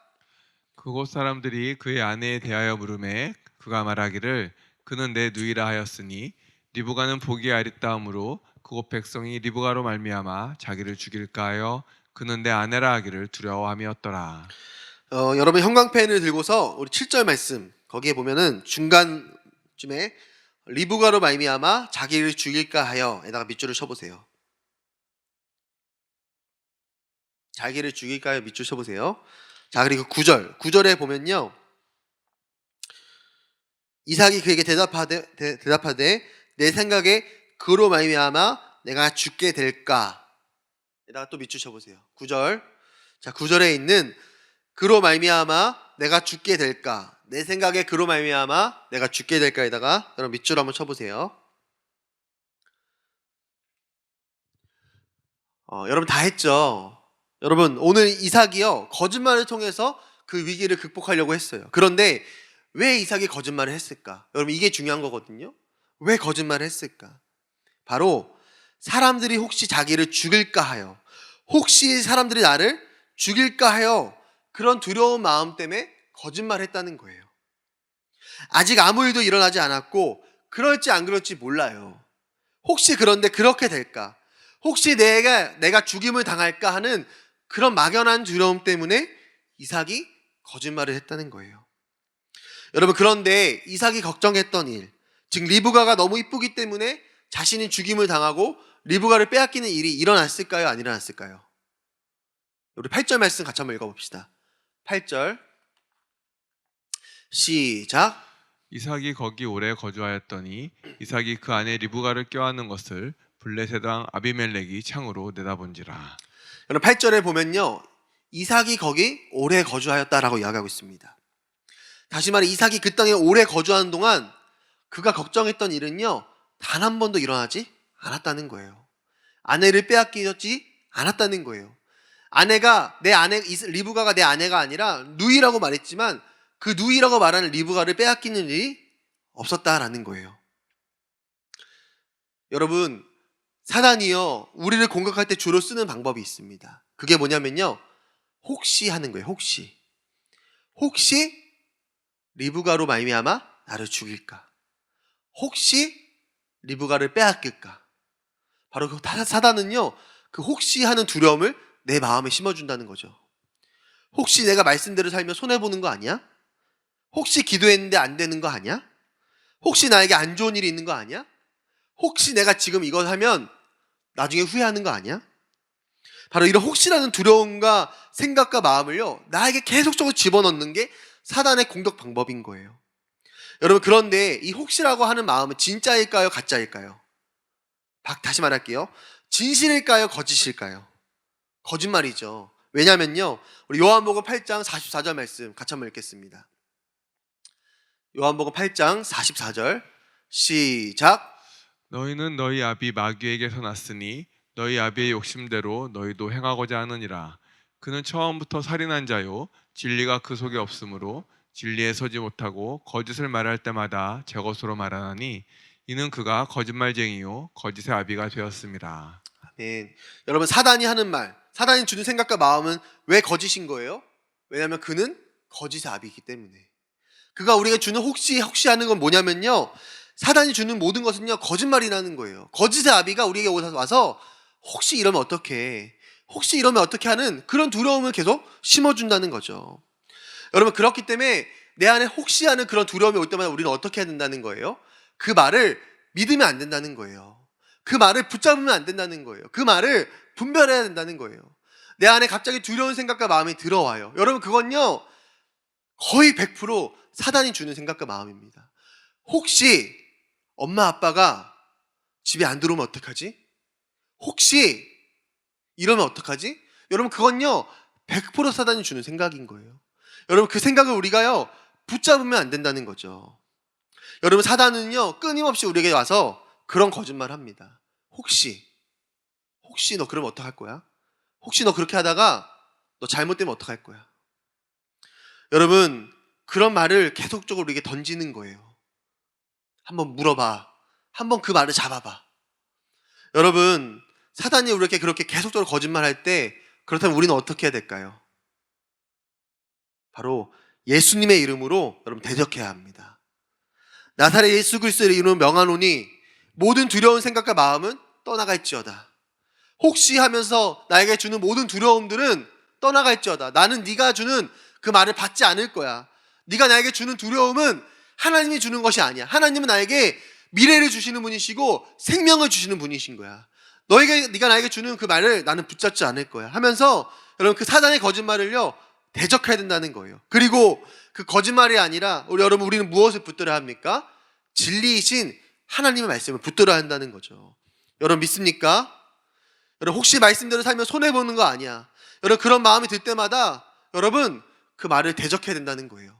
그곳 사람들이 그의 아내에 대하여 물으매 그가 말하기를 그는 내 누이라 하였으니 리브가는 보기에 아리따움으로 그곳 백성이 리브가로 말미암아 자기를 죽일까 하여 그는 내 아내라 하기를 두려워함이었더라. 여러분, 형광펜을 들고서 우리 7절 말씀 거기에 보면은 중간쯤에 리브가로 말미암아 자기를 죽일까 하여에다가 밑줄을 쳐보세요. 자기를 죽일까 하여 밑줄 쳐보세요. 자, 그리고 9절에 보면요, 이삭이 그에게 대답하되 내 생각에 그로 말미암아 내가 죽게 될까, 에다가 또 밑줄 쳐보세요. 9절. 자, 9절에 있는 그로 말미암아 내가 죽게 될까, 내 생각에 그로 말미암아 내가 죽게 될까에다가 여러분 밑줄 한번 쳐보세요. 여러분 다 했죠. 여러분, 오늘 이삭이요 거짓말을 통해서 그 위기를 극복하려고 했어요. 그런데 왜 이삭이 거짓말을 했을까? 여러분, 이게 중요한 거거든요. 왜 거짓말을 했을까? 바로 사람들이 혹시 자기를 죽일까 하여, 혹시 사람들이 나를 죽일까 하여 그런 두려운 마음 때문에 거짓말을 했다는 거예요. 아직 아무 일도 일어나지 않았고 그럴지 안 그럴지 몰라요. 혹시 그런데 그렇게 될까? 혹시 내가 죽임을 당할까 하는 그런 막연한 두려움 때문에 이삭이 거짓말을 했다는 거예요. 여러분, 그런데 이삭이 걱정했던 일, 즉 리브가가 너무 이쁘기 때문에 자신이 죽임을 당하고 리브가를 빼앗기는 일이 일어났을까요? 안 일어났을까요? 우리 8절 말씀 같이 한번 읽어봅시다. 8절 시작. 이삭이 거기 오래 거주하였더니 이삭이 그 안에 리브가를 껴안는 것을 블레셋 왕 아비멜렉이 창으로 내다본지라. 여러분 8절에 보면요, 이삭이 거기 오래 거주하였다라고 이야기하고 있습니다. 다시 말해 이삭이 그 땅에 오래 거주하는 동안 그가 걱정했던 일은요, 단 한 번도 일어나지 않았다는 거예요. 아내를 빼앗기지 않았다는 거예요. 리브가가 내 아내가 아니라 누이라고 말했지만 그 누이라고 말하는 리브가를 빼앗기는 일이 없었다라는 거예요. 여러분, 사단이요, 우리를 공격할 때 주로 쓰는 방법이 있습니다. 그게 뭐냐면요, 혹시 하는 거예요. 혹시 리브가로 말미암아 나를 죽일까? 혹시 리브가를 빼앗길까? 바로 그 사단은요, 그 혹시 하는 두려움을 내 마음에 심어준다는 거죠. 혹시 내가 말씀대로 살면 손해보는 거 아니야? 혹시 기도했는데 안 되는 거 아니야? 혹시 나에게 안 좋은 일이 있는 거 아니야? 혹시 내가 지금 이걸 하면 나중에 후회하는 거 아니야? 바로 이런 혹시라는 두려움과 생각과 마음을요, 나에게 계속적으로 집어넣는 게 사단의 공격 방법인 거예요. 여러분, 그런데 이 혹시라고 하는 마음은 진짜일까요? 가짜일까요? 다시 말할게요. 진실일까요? 거짓일까요? 거짓말이죠. 왜냐면요, 우리 요한복음 8장 44절 말씀 같이 한번 읽겠습니다. 요한복음 8장 44절 시작. 너희는 너희 아비 마귀에게서 났으니 너희 아비의 욕심대로 너희도 행하고자 하느니라. 그는 처음부터 살인한 자요 진리가 그 속에 없으므로 진리에 서지 못하고 거짓을 말할 때마다 제 것으로 말하나니 이는 그가 거짓말쟁이요 거짓의 아비가 되었습니다. 아멘. 여러분, 사단이 하는 말, 사단이 주는 생각과 마음은 왜 거짓인 거예요? 왜냐하면 그는 거짓의 아비이기 때문에. 그가 우리가 주는 혹시 하는 건 뭐냐면요, 사단이 주는 모든 것은요, 거짓말이라는 거예요. 거짓의 아비가 우리에게 와서 혹시 이러면 어떡해, 혹시 이러면 어떻게 하는 그런 두려움을 계속 심어준다는 거죠. 여러분, 그렇기 때문에 내 안에 혹시 하는 그런 두려움이 올 때마다 우리는 어떻게 해야 된다는 거예요? 그 말을 믿으면 안 된다는 거예요. 그 말을 붙잡으면 안 된다는 거예요. 그 말을 분별해야 된다는 거예요. 내 안에 갑자기 두려운 생각과 마음이 들어와요. 여러분, 그건요, 거의 100% 사단이 주는 생각과 마음입니다. 혹시 엄마 아빠가 집에 안 들어오면 어떡하지? 혹시 이러면 어떡하지? 여러분, 그건요 100% 사단이 주는 생각인 거예요. 여러분, 그 생각을 우리가요 붙잡으면 안 된다는 거죠. 여러분, 사단은요 끊임없이 우리에게 와서 그런 거짓말을 합니다. 혹시 너 그러면 어떡할 거야? 혹시 너 그렇게 하다가 너 잘못되면 어떡할 거야? 여러분, 그런 말을 계속적으로 우리에게 던지는 거예요. 한번 물어봐. 한번 그 말을 잡아봐. 여러분, 사단이 우리에게 그렇게 계속적으로 거짓말할 때, 그렇다면 우리는 어떻게 해야 될까요? 바로 예수님의 이름으로 여러분 대적해야 합니다. 나사렛 예수 그리스도의 이름으로 명하노니 모든 두려운 생각과 마음은 떠나갈지어다. 혹시 하면서 나에게 주는 모든 두려움들은 떠나갈지어다. 나는 네가 주는 그 말을 받지 않을 거야. 네가 나에게 주는 두려움은 하나님이 주는 것이 아니야. 하나님은 나에게 미래를 주시는 분이시고 생명을 주시는 분이신 거야. 네가 나에게 주는 그 말을 나는 붙잡지 않을 거야 하면서 여러분, 그 사단의 거짓말을요 대적해야 된다는 거예요. 그리고 그 거짓말이 아니라 우리는 무엇을 붙들어야 합니까? 진리이신 하나님의 말씀을 붙들어야 한다는 거죠. 여러분, 믿습니까? 여러분, 혹시 말씀대로 살면 손해보는 거 아니야. 여러분, 그런 마음이 들 때마다 여러분 그 말을 대적해야 된다는 거예요.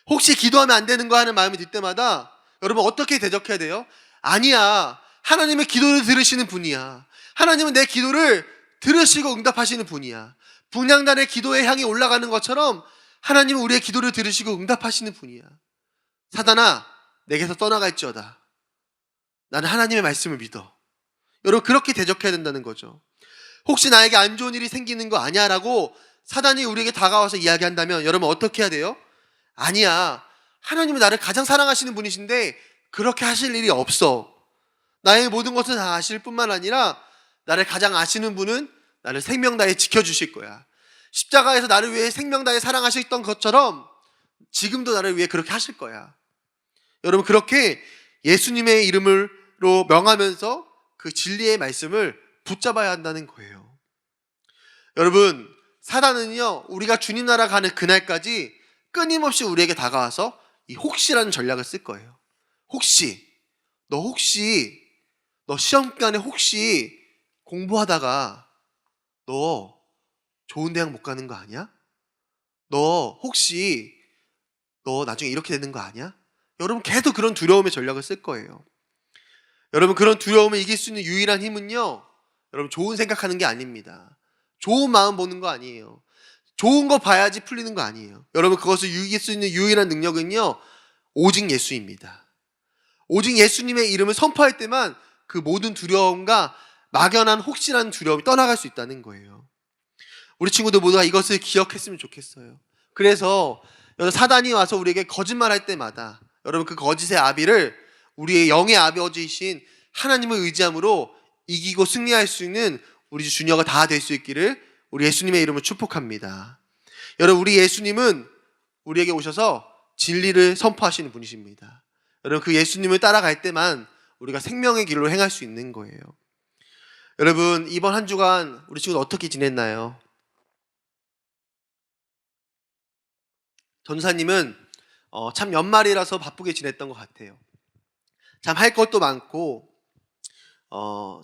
혹시 기도하면 안 되는 거 하는 마음이 들 때마다 여러분 어떻게 대적해야 돼요? 아니야, 하나님의 기도를 들으시는 분이야. 하나님은 내 기도를 들으시고 응답하시는 분이야. 분향단의 기도에 향해 올라가는 것처럼 하나님은 우리의 기도를 들으시고 응답하시는 분이야. 사단아, 내게서 떠나갈지어다. 나는 하나님의 말씀을 믿어. 여러분, 그렇게 대적해야 된다는 거죠. 혹시 나에게 안 좋은 일이 생기는 거 아니야? 라고 사단이 우리에게 다가와서 이야기한다면 여러분 어떻게 해야 돼요? 아니야, 하나님은 나를 가장 사랑하시는 분이신데 그렇게 하실 일이 없어. 나의 모든 것을 다 아실 뿐만 아니라 나를 가장 아시는 분은 나를 생명 다해 지켜주실 거야. 십자가에서 나를 위해 생명 다해 사랑하셨던 것처럼 지금도 나를 위해 그렇게 하실 거야. 여러분, 그렇게 예수님의 이름으로 명하면서 그 진리의 말씀을 붙잡아야 한다는 거예요. 여러분, 사단은요 우리가 주님 나라 가는 그날까지 끊임없이 우리에게 다가와서 이 혹시라는 전략을 쓸 거예요. 혹시 너 시험 기간에 혹시 공부하다가 너 좋은 대학 못 가는 거 아니야? 너 혹시 너 나중에 이렇게 되는 거 아니야? 여러분 계속 그런 두려움의 전략을 쓸 거예요. 여러분 그런 두려움을 이길 수 있는 유일한 힘은요, 여러분 좋은 생각하는 게 아닙니다. 좋은 마음 보는 거 아니에요. 좋은 거 봐야지 풀리는 거 아니에요. 여러분 그것을 이길 수 있는 유일한 능력은요, 오직 예수입니다. 오직 예수님의 이름을 선포할 때만 그 모든 두려움과 막연한 혹시라는 두려움이 떠나갈 수 있다는 거예요. 우리 친구들 모두가 이것을 기억했으면 좋겠어요. 그래서 사단이 와서 우리에게 거짓말할 때마다 여러분 그 거짓의 아비를 우리의 영의 아버지이신 하나님을 의지함으로 이기고 승리할 수 있는 우리 주녀가 다 될 수 있기를 우리 예수님의 이름으로 축복합니다. 여러분 우리 예수님은 우리에게 오셔서 진리를 선포하시는 분이십니다. 여러분 그 예수님을 따라갈 때만 우리가 생명의 길로 행할 수 있는 거예요. 여러분 이번 한 주간 우리 친구들 어떻게 지냈나요? 전사님은 참 연말이라서 바쁘게 지냈던 것 같아요. 참 할 것도 많고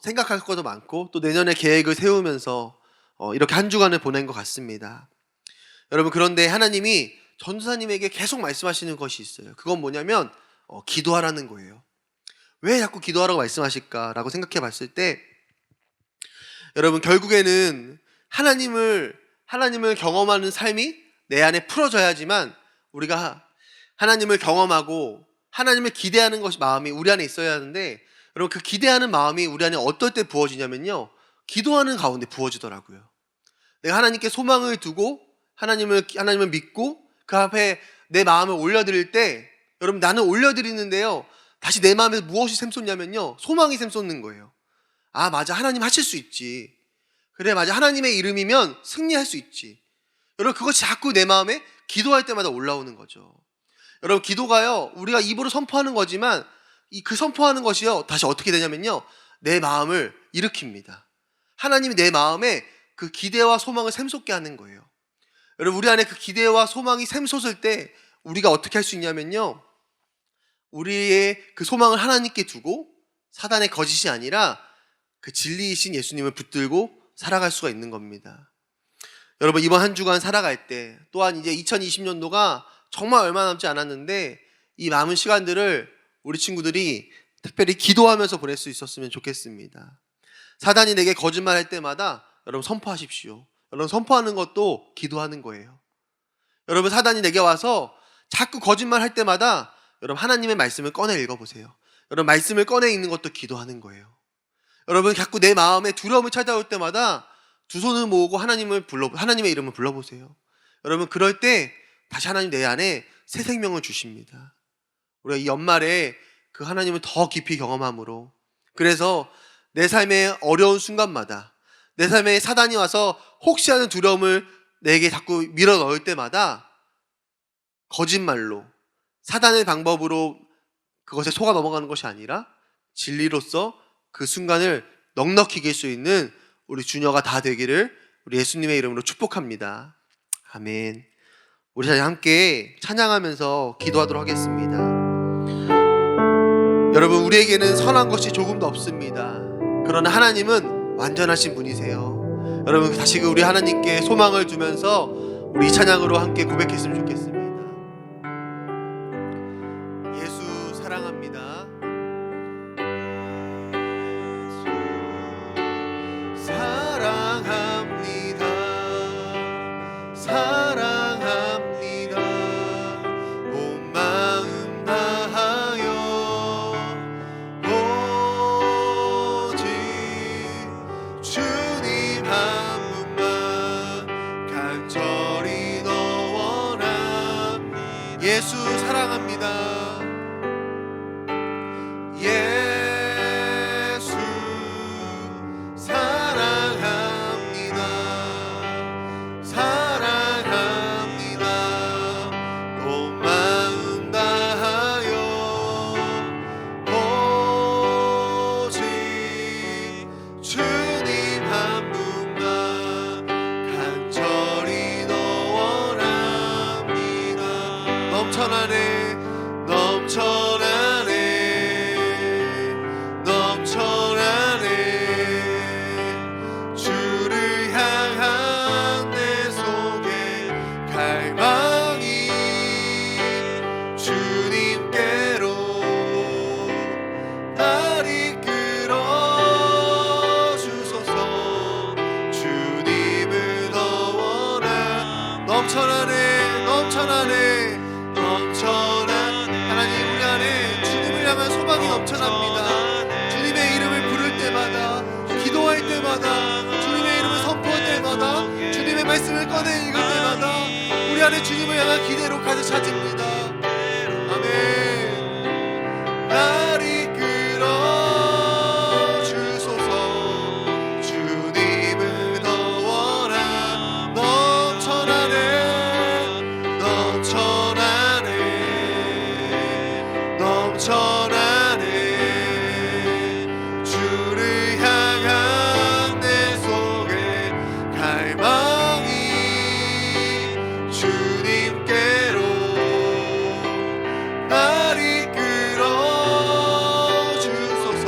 생각할 것도 많고 또 내년에 계획을 세우면서 이렇게 한 주간을 보낸 것 같습니다. 여러분 그런데 하나님이 전사님에게 계속 말씀하시는 것이 있어요. 그건 뭐냐면 기도하라는 거예요. 왜 자꾸 기도하라고 말씀하실까라고 생각해 봤을 때 여러분 결국에는 하나님을 경험하는 삶이 내 안에 풀어져야지만 우리가 하나님을 경험하고 하나님을 기대하는 것이 마음이 우리 안에 있어야 하는데 여러분 그 기대하는 마음이 우리 안에 어떨 때 부어지냐면요, 기도하는 가운데 부어지더라고요. 내가 하나님께 소망을 두고 하나님을 믿고 그 앞에 내 마음을 올려드릴 때 여러분 나는 올려드리는데요, 다시 내 마음에 무엇이 샘솟냐면요, 소망이 샘솟는 거예요. 아 맞아, 하나님 하실 수 있지. 그래 맞아, 하나님의 이름이면 승리할 수 있지. 여러분 그것이 자꾸 내 마음에 기도할 때마다 올라오는 거죠. 여러분 기도가요, 우리가 입으로 선포하는 거지만 그 선포하는 것이요 다시 어떻게 되냐면요, 내 마음을 일으킵니다. 하나님이 내 마음에 그 기대와 소망을 샘솟게 하는 거예요. 여러분 우리 안에 그 기대와 소망이 샘솟을 때 우리가 어떻게 할 수 있냐면요, 우리의 그 소망을 하나님께 두고 사단의 거짓이 아니라 그 진리이신 예수님을 붙들고 살아갈 수가 있는 겁니다. 여러분 이번 한 주간 살아갈 때 또한 이제 2020년도가 정말 얼마 남지 않았는데 이 남은 시간들을 우리 친구들이 특별히 기도하면서 보낼 수 있었으면 좋겠습니다. 사단이 내게 거짓말할 때마다 여러분 선포하십시오. 여러분 선포하는 것도 기도하는 거예요. 여러분 사단이 내게 와서 자꾸 거짓말할 때마다 여러분 하나님의 말씀을 꺼내 읽어보세요. 여러분 말씀을 꺼내 읽는 것도 기도하는 거예요. 여러분 자꾸 내 마음에 두려움이 찾아올 때마다 두 손을 모으고 하나님의 이름을 불러보세요. 여러분 그럴 때 다시 하나님 내 안에 새 생명을 주십니다. 우리가 이 연말에 그 하나님을 더 깊이 경험함으로, 그래서 내 삶의 어려운 순간마다 내 삶에 사단이 와서 혹시 하는 두려움을 내게 자꾸 밀어 넣을 때마다 거짓말로 사단의 방법으로 그것에 속아 넘어가는 것이 아니라 진리로서 그 순간을 넉넉히 이길 수 있는 우리 주녀가 다 되기를 우리 예수님의 이름으로 축복합니다. 아멘. 우리 다 함께 찬양하면서 기도하도록 하겠습니다. 여러분 우리에게는 선한 것이 조금도 없습니다. 그러나 하나님은 완전하신 분이세요. 여러분 다시 우리 하나님께 소망을 두면서 우리 이 찬양으로 함께 고백했으면 좋겠습니다. 예수 사랑합니다. 사랑합니다. 온 마음 다하여 오직 주님 한 분만 간절히 너 원합니다. 예수 사랑합니다. 예수 사랑합니다. 사랑합니다. 온 마음 다하여 오직 주님 한 분만 간절히 너 원합니다. 넘쳐나네 한꺼번에 읽을 때마다 우리 안에 주님을 향한 기대로 가득 차집니다. 아멘. 날 이끌어 주소서. 주님을 더 원함 넘쳐나네 넘쳐나네 넘쳐나네. 주를 향한 내 속에 갈망이 주님께로 날 이끌어 주소서.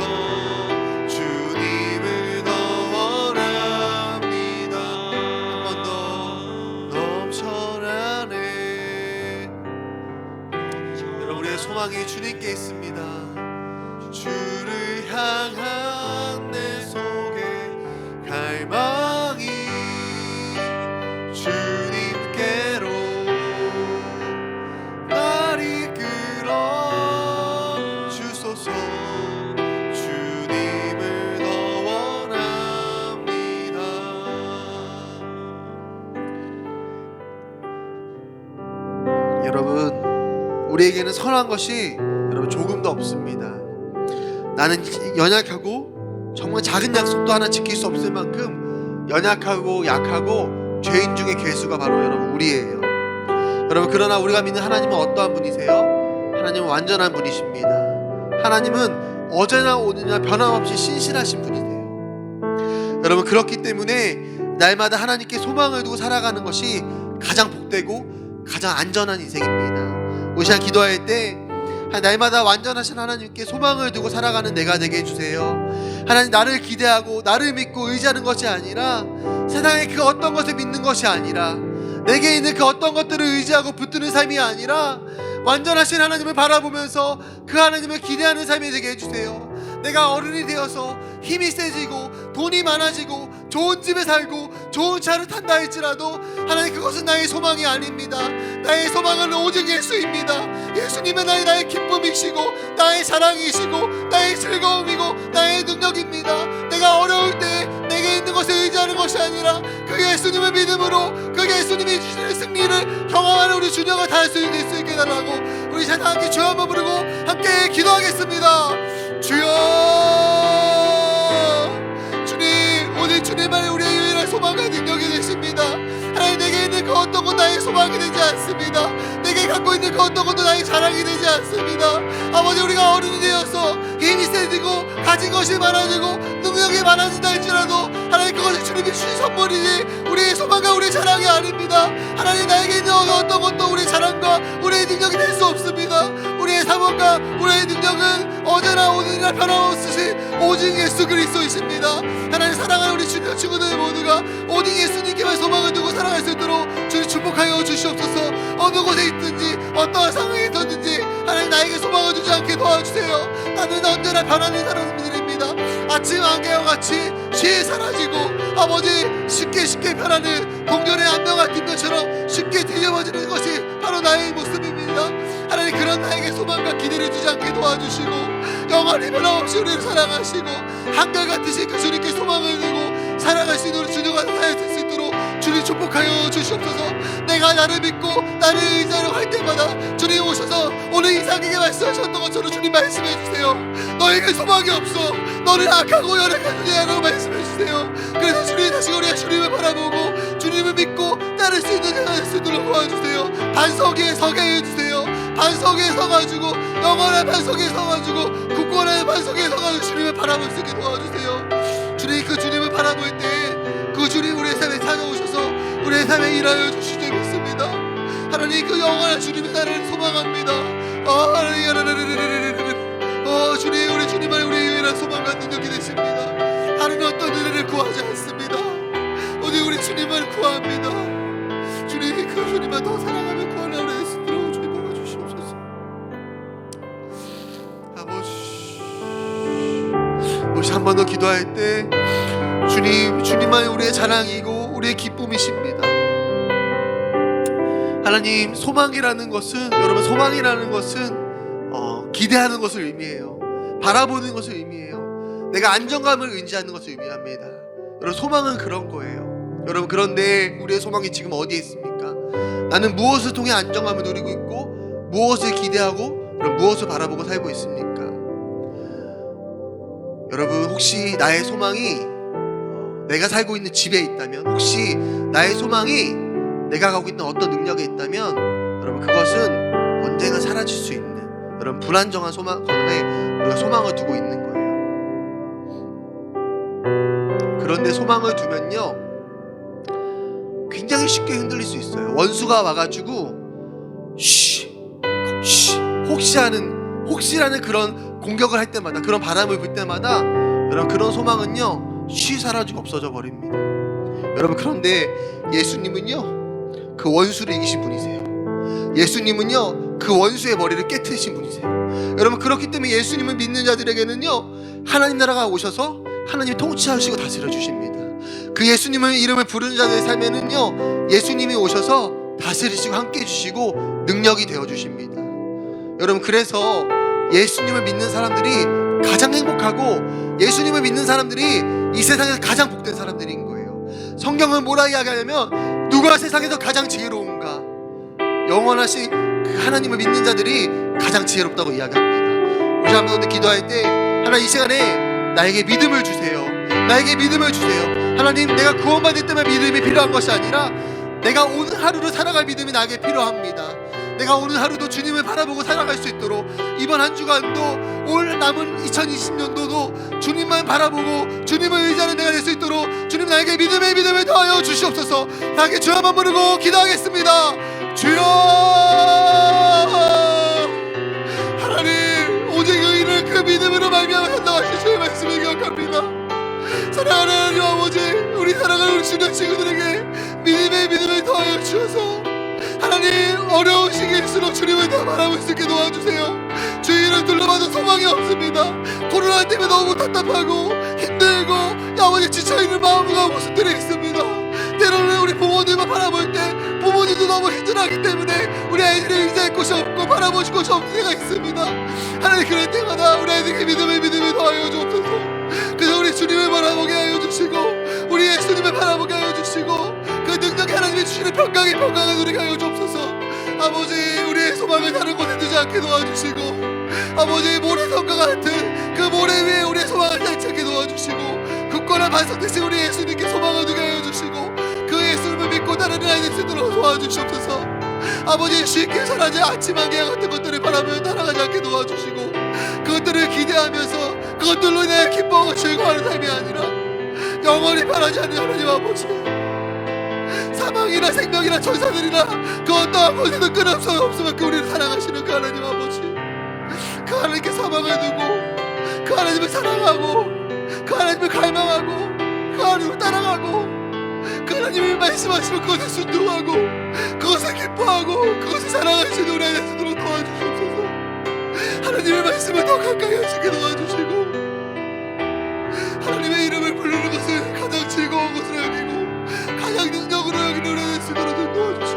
주님을 더 원합니다. 한 번 더 넘쳐나네. 여러분 우리의 소망이 주님께 있습니다. 주를 향한 내 속에 갈망이 주님께로 날 이끌어 주소서. 주님을 더 원합니다. 여러분 우리에게는 선한 것이 여러분 조금도 없습니다. 나는 연약하고 정말 작은 약속도 하나 지킬 수 없을 만큼 연약하고 약하고 죄인 중에 괴수가 바로 여러분 우리예요. 여러분 그러나 우리가 믿는 하나님은 어떠한 분이세요? 하나님은 완전한 분이십니다. 하나님은 어제나 오늘이나 변함없이 신실하신 분이세요. 여러분 그렇기 때문에 날마다 하나님께 소망을 두고 살아가는 것이 가장 복되고 가장 안전한 인생입니다. 우리 시간 기도할 때 날마다 완전하신 하나님께 소망을 두고 살아가는 내가 되게 해주세요. 하나님 나를 기대하고 나를 믿고 의지하는 것이 아니라 세상의 그 어떤 것을 믿는 것이 아니라 내게 있는 그 어떤 것들을 의지하고 붙드는 삶이 아니라 완전하신 하나님을 바라보면서 그 하나님을 기대하는 삶이 되게 해주세요. 내가 어른이 되어서 힘이 세지고 돈이 많아지고 좋은 집에 살고 좋은 차를 탄다 할지라도 하나님 그것은 나의 소망이 아닙니다. 나의 소망은 오직 예수입니다. 예수님은 나의 기쁨이시고 나의 사랑이시고 나의 즐거움이고 나의 능력입니다. 내가 어려울 때 내게 있는 것에 의지하는 것이 아니라 그 예수님을 믿음으로 그 예수님이 주시는 승리를 경험하는 우리 주녀가 다 할 수 있게 달라고 우리 다 함께 주여 한번 부르고 함께 기도하겠습니다. 주여 주님 오늘 주님만이 우리의 유일한 소망과 능력이 되십니다. 하나님 내게 있는 그 어떤 것 나의 소망이 되지 않습니다. 내게 갖고 있는 그 어떤 것도 나의 자랑이 되지 않습니다. 아버지 우리가 어른이 되어서 힘이 세지고 가진 것이 많아지고 능력이 많아진다 할지라도 하나님 그것이 주님이 주신 선물이지 우리의 소망과 우리의 자랑이 아닙니다. 하나님 나에게 있는 어떤 것도 우리의 자랑과 우리의 능력이 될 수 없습니다. 우리의 사명과 우리의 능력은 어제나 오늘이나 변함없으시 오직 예수 그리스도이십니다. 하나님 사랑하는 우리 주님 친구들 모두가 오직 예수님께만 소망을 두고 살아갈 수 있도록 주님 축복하여 주시옵소서. 어느 곳에 있든지 어떠한 상황에 있든지 하나님 나에게 소망을 두지 않게 도와주세요. 나는 언제나 변하는 사람들입니다. 아침 안개와 같이 쉬이 사라지고 아버지 쉽게 변하는 동전의 안명한 뒷면처럼 쉽게 뒤집어지는 것이 바로 나의 모습입니다. 하나님 그런 나에게 소망과 기대를 주지 않게 도와주시고 영원히 변함없이 우리를 사랑하시고 한결같으신 그 주님께 소망을 두고 살아갈 수 있는 우리 주녀가 될 수 있도록 주님 축복하여 주시옵소서. 내가 나를 믿고 나를 의지하려 할 때마다 주님 오셔서 오늘 이삭에게 말씀하셨던 것처럼 주님 말씀해 주세요. 너에게 소망이 없어. 너는 악하고 연약한 자라고 말씀해 주세요. 그래서 주님 다시 우리가 주님을 바라보고 주님을 믿고 따를 수 있는 자가 될 수 있도록 도와주세요. 반석 위에 서게 해주세요. 반석 위에 서가지고 영원한 반석 위에 서가지고 굳건한 반석 위에 서가지고 주님을 바라볼 수 있게 도와주세요. 주님 그 주님을 바라볼 때 그 주님 우리의 삶에 찾아오셔서 우리의 삶에 일하여 주실 줄 믿습니다. 하나님 그 영원한 주님의 나라를 소망합니다. 주님 우리 주님만이 우리의 유일한 소망과 능력이 되십니다. 하나님 어떤 은혜를 구하지 않습니다. 오직 우리 주님을 구합니다. 주님 그 주님만 더 사랑하며 구하려고 했으므로 주님 도와주시옵소서. 아버지 우리 한 번 더 기도할 때 주님만이 우리의 자랑이고 우리의 기쁨이십니다. 하나님 소망이라는 것은 여러분 소망이라는 것은 기대하는 것을 의미해요. 바라보는 것을 의미해요. 내가 안정감을 의지하는 것을 의미합니다. 여러분 소망은 그런 거예요. 여러분, 그런데 우리의 소망이 지금 어디에 있습니까? 나는 무엇을 통해 안정감을 누리고 있고 무엇을 기대하고 그럼 무엇을 바라보고 살고 있습니까? 여러분, 혹시 나의 소망이 내가 살고 있는 집에 있다면, 혹시 나의 소망이 내가 가고 있는 어떤 능력에 있다면, 여러분, 그것은 언젠가 사라질 수 있는, 여러분, 불안정한 소망 건에 우리가 소망을 두고 있는 거예요. 그런데 소망을 두면요, 굉장히 쉽게 흔들릴 수 있어요. 원수가 와가지고 혹시라는 그런 공격을 할 때마다, 그런 바람을 불 때마다, 여러분, 그런 소망은요 사라지고 없어져 버립니다. 여러분, 그런데 예수님은요 그 원수를 이기신 분이세요. 예수님은요 그 원수의 머리를 깨트리신 분이세요. 여러분, 그렇기 때문에 예수님을 믿는 자들에게는요 하나님 나라가 오셔서 하나님이 통치하시고 다스려 주십니다. 그 예수님의 이름을 부르는 자들의 삶에는요 예수님이 오셔서 다스리시고 함께 해주시고 능력이 되어 주십니다. 여러분, 그래서 예수님을 믿는 사람들이 가장 행복하고 예수님을 믿는 사람들이 이 세상에서 가장 복된 사람들인 거예요. 성경은 뭐라 이야기하냐면, 누가 세상에서 가장 지혜로운가? 영원하신 그 하나님을 믿는 자들이 가장 지혜롭다고 이야기합니다. 우리 한번 오늘 기도할 때, 하나님 이 시간에 나에게 믿음을 주세요. 나에게 믿음을 주세요. 하나님, 내가 구원받을 때만 믿음이 필요한 것이 아니라 내가 오늘 하루를 살아갈 믿음이 나에게 필요합니다. 내가 오늘 하루도 주님을 바라보고 살아갈 수 있도록, 이번 한 주간도, 올 남은 2020년도도 주님만 바라보고 주님을 의지하는 내가 될 수 있도록 주님, 나에게 믿음을 더하여 주시옵소서. 나에게 주여 한번 부르고 기도하겠습니다. 주여, 하나님, 오직 의인을 그 믿음으로 말미암아 산다고 하신 주의 말씀을 기억합니다. 사랑하는 하나님 아버지, 우리 사랑하는 우리 주님 친구들에게 믿음을 더하여 주셔서 하나님, 어려운 시기일수록 주님을 더 바라볼 수 있게 도와주세요. 주위를 둘러봐도 소망이 없습니다. 코로나 때문에 너무 답답하고 힘들고 아버지 지쳐있는 마음과 모습들이 있습니다. 때로는 우리 부모님을 바라볼 때 부모님도 너무 힘들어하기 때문에 우리 아이들을 의지할 곳이 없고 바라볼 곳이 없는 때가 있습니다. 하나님, 그럴 때마다 우리 아이들에게 믿음을 더하여 주옵소서. 그래서 우리 주님을 바라보게 하여 주시고 우리 예수님을 바라보게 하여 주시고 그 능력이 하나님이 주시는 평강을 누리게 하여 주옵소서. 아버지, 우리의 소망을 다른 곳에 두지 않게 도와주시고, 아버지, 모래성과 같은 그 모래 위에 우리의 소망을 닿지 않게 도와주시고, 굳건한 반석 대신 우리 예수님께 소망을 두게 하여 주시고, 그 예수님을 믿고 따르는 아이들 수 있도록 도와주시옵소서. 아버지, 쉽게 사라질 아침 안개와 같은 것들을 바라며 따라가지 않게 도와주시고, 그것들을 기대하면서 그것들로 인해 기뻐하고 즐거워하는 삶이 아니라 영원히 변하지 않는 하나님 아버지, 사망이나 생명이나 천사들이나 그 어떠한 곳에도 끊임없이 없으면 그 우리를 사랑하시는 그 하나님 아버지, 그 하나님께 사망을 두고 그 하나님을 사랑하고 그 하나님을 갈망하고 그 하나님을 따라가고 그 하나님이 말씀하시면 그것에 순종하고 그것을 기뻐하고 그것을 사랑하시는 우리 안에 서도록 도와주시옵소서. 하나님의 말씀을 더 가까이 하시게 도와주시고 하나님의 이름을 부르는 것을 가장 즐거운 것으로 여기고 가장 능력으로 여기는 우리 안에 서도록 도와주시옵소서.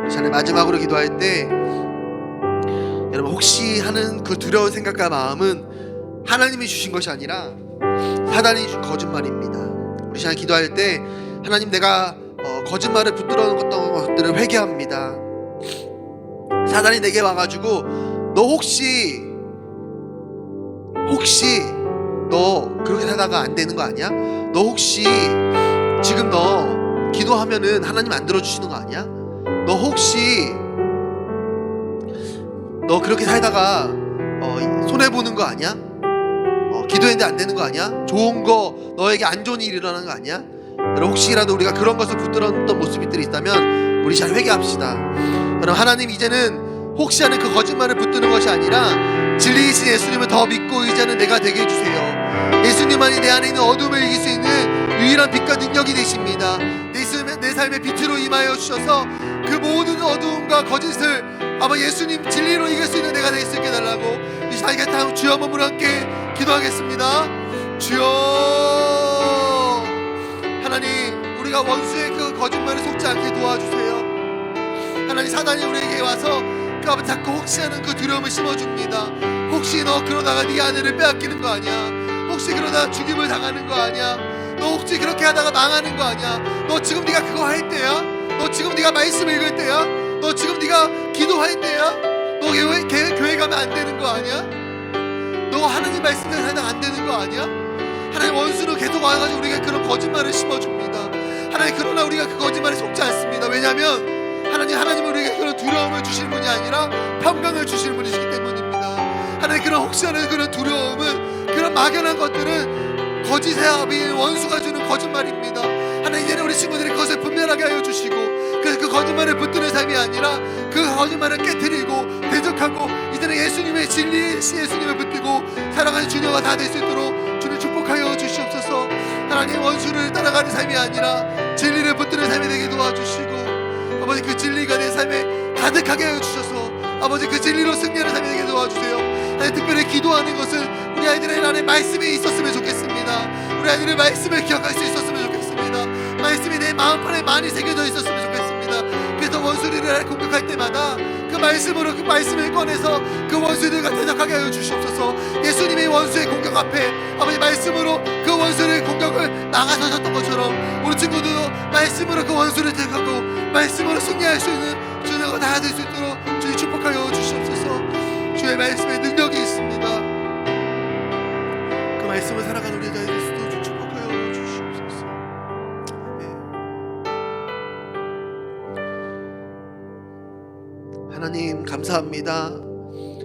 자네 마지막으로 기도할 때 여러분, 혹시 하는 그 두려운 생각과 마음은 하나님이 주신 것이 아니라 사단이 준 거짓말입니다. 우리 시간에 기도할 때, 하나님, 내가 거짓말을 붙들어놓은 것들을 회개합니다. 사단이 내게 와가지고 너 혹시 너 그렇게 살다가 안 되는 거 아니야? 너 혹시 지금 너 기도하면은 하나님 안 들어주시는 거 아니야? 너 혹시 너 그렇게 살다가 손해보는 거 아니야? 기도했는데 안 되는 거 아니야? 좋은 거, 너에게 안 좋은 일이 일어나는 거 아니야? 여러분, 혹시라도 우리가 그런 것을 붙들었던 모습들이 있다면 우리 잘 회개합시다. 여러분, 하나님, 이제는 혹시 하는 그 거짓말을 붙드는 것이 아니라 진리이신 예수님을 더 믿고 의지하는 내가 되게 해주세요. 예수님만이 내 안에 있는 어둠을 이길 수 있는 유일한 빛과 능력이 되십니다. 내 삶의 빛으로 임하여 주셔서 그 모든 어두움과 거짓을 아마 예수님 진리로 이길 수 있는 내가 될 수 있게 달라고 이 자리에 다음 주여 한번 함께 기도하겠습니다. 주여, 하나님, 우리가 원수의 그 거짓말에 속지 않게 도와주세요. 하나님, 사단이 우리에게 와서 그 아버지 자꾸 혹시 하는 그 두려움을 심어줍니다. 혹시 너 그러다가 네 아내를 빼앗기는 거 아니야? 혹시 그러다가 죽임을 당하는 거 아니야? 너 혹시 그렇게 하다가 망하는 거 아니야? 너 지금 네가 그거 할 때야? 너 지금 네가 말씀 읽을 때야? 너 지금 네가 기도할 때야? 너 교회 가면 안 되는 거 아니야? 너 하나님 말씀대로 살다가 안 되는 거 아니야? 하나님 원수는 계속 와가지고 우리가 그런 거짓말을 심어줍니다. 하나님 그러나 우리가 그 거짓말에 속지 않습니다. 왜냐하면 하나님은 우리에게 그런 두려움을 주시는 분이 아니라 평강을 주시는 분이시기 때문입니다. 하나님 그런 혹시 하는 그런 두려움은, 그런 막연한 것들은 거짓의 아비 원수가 주는 거짓말입니다. 하나님 이제는 우리 친구들이 그것을 분별하게 하여 주시고, 그래서 그 거짓말을 붙드는 삶이 아니라 그 거짓말을 깨트리고 대적하고 이제는 예수님의 진리, 예수님을 붙들고 사랑하는 주녀가 다 될 수 있도록 주님 축복하여 주시옵소서. 하나님 원수를 따라가는 삶이 아니라 진리를 붙드는 삶이 되게 도와주시고, 아버지 그 진리가 내 삶에 가득하게 하여 주셔서 아버지 그 진리로 승리하는 삶이 되게 도와주세요. 하나님 특별히 기도하는 것은 우리 아이들의 안에 말씀이 있었으면 좋겠습니다. 우리 아이들의 말씀을 기억할 수 있었으면 좋겠습니다. 말씀이 내 마음판에 많이 새겨져 있었으면 좋겠습니다. 그래서 원수들을 공격할 때마다 그 말씀으로 그 말씀을 꺼내서 그 원수들과 대적하게 하여 주시옵소서. 예수님의 원수의 공격 앞에 아버지 말씀으로 그 원수의 공격을 막아서셨던 것처럼 우리 친구들도 말씀으로 그 원수를 대적하고 말씀으로 승리할 수 있는 주녀가 다 될 수 있도록 주님 축복하여 주시옵소서. 주의 말씀에 능력이 있습니다. 그 말씀을 살아가는 우리 아이들 수도 주 축복하여 주시옵소서. 하나님 감사합니다.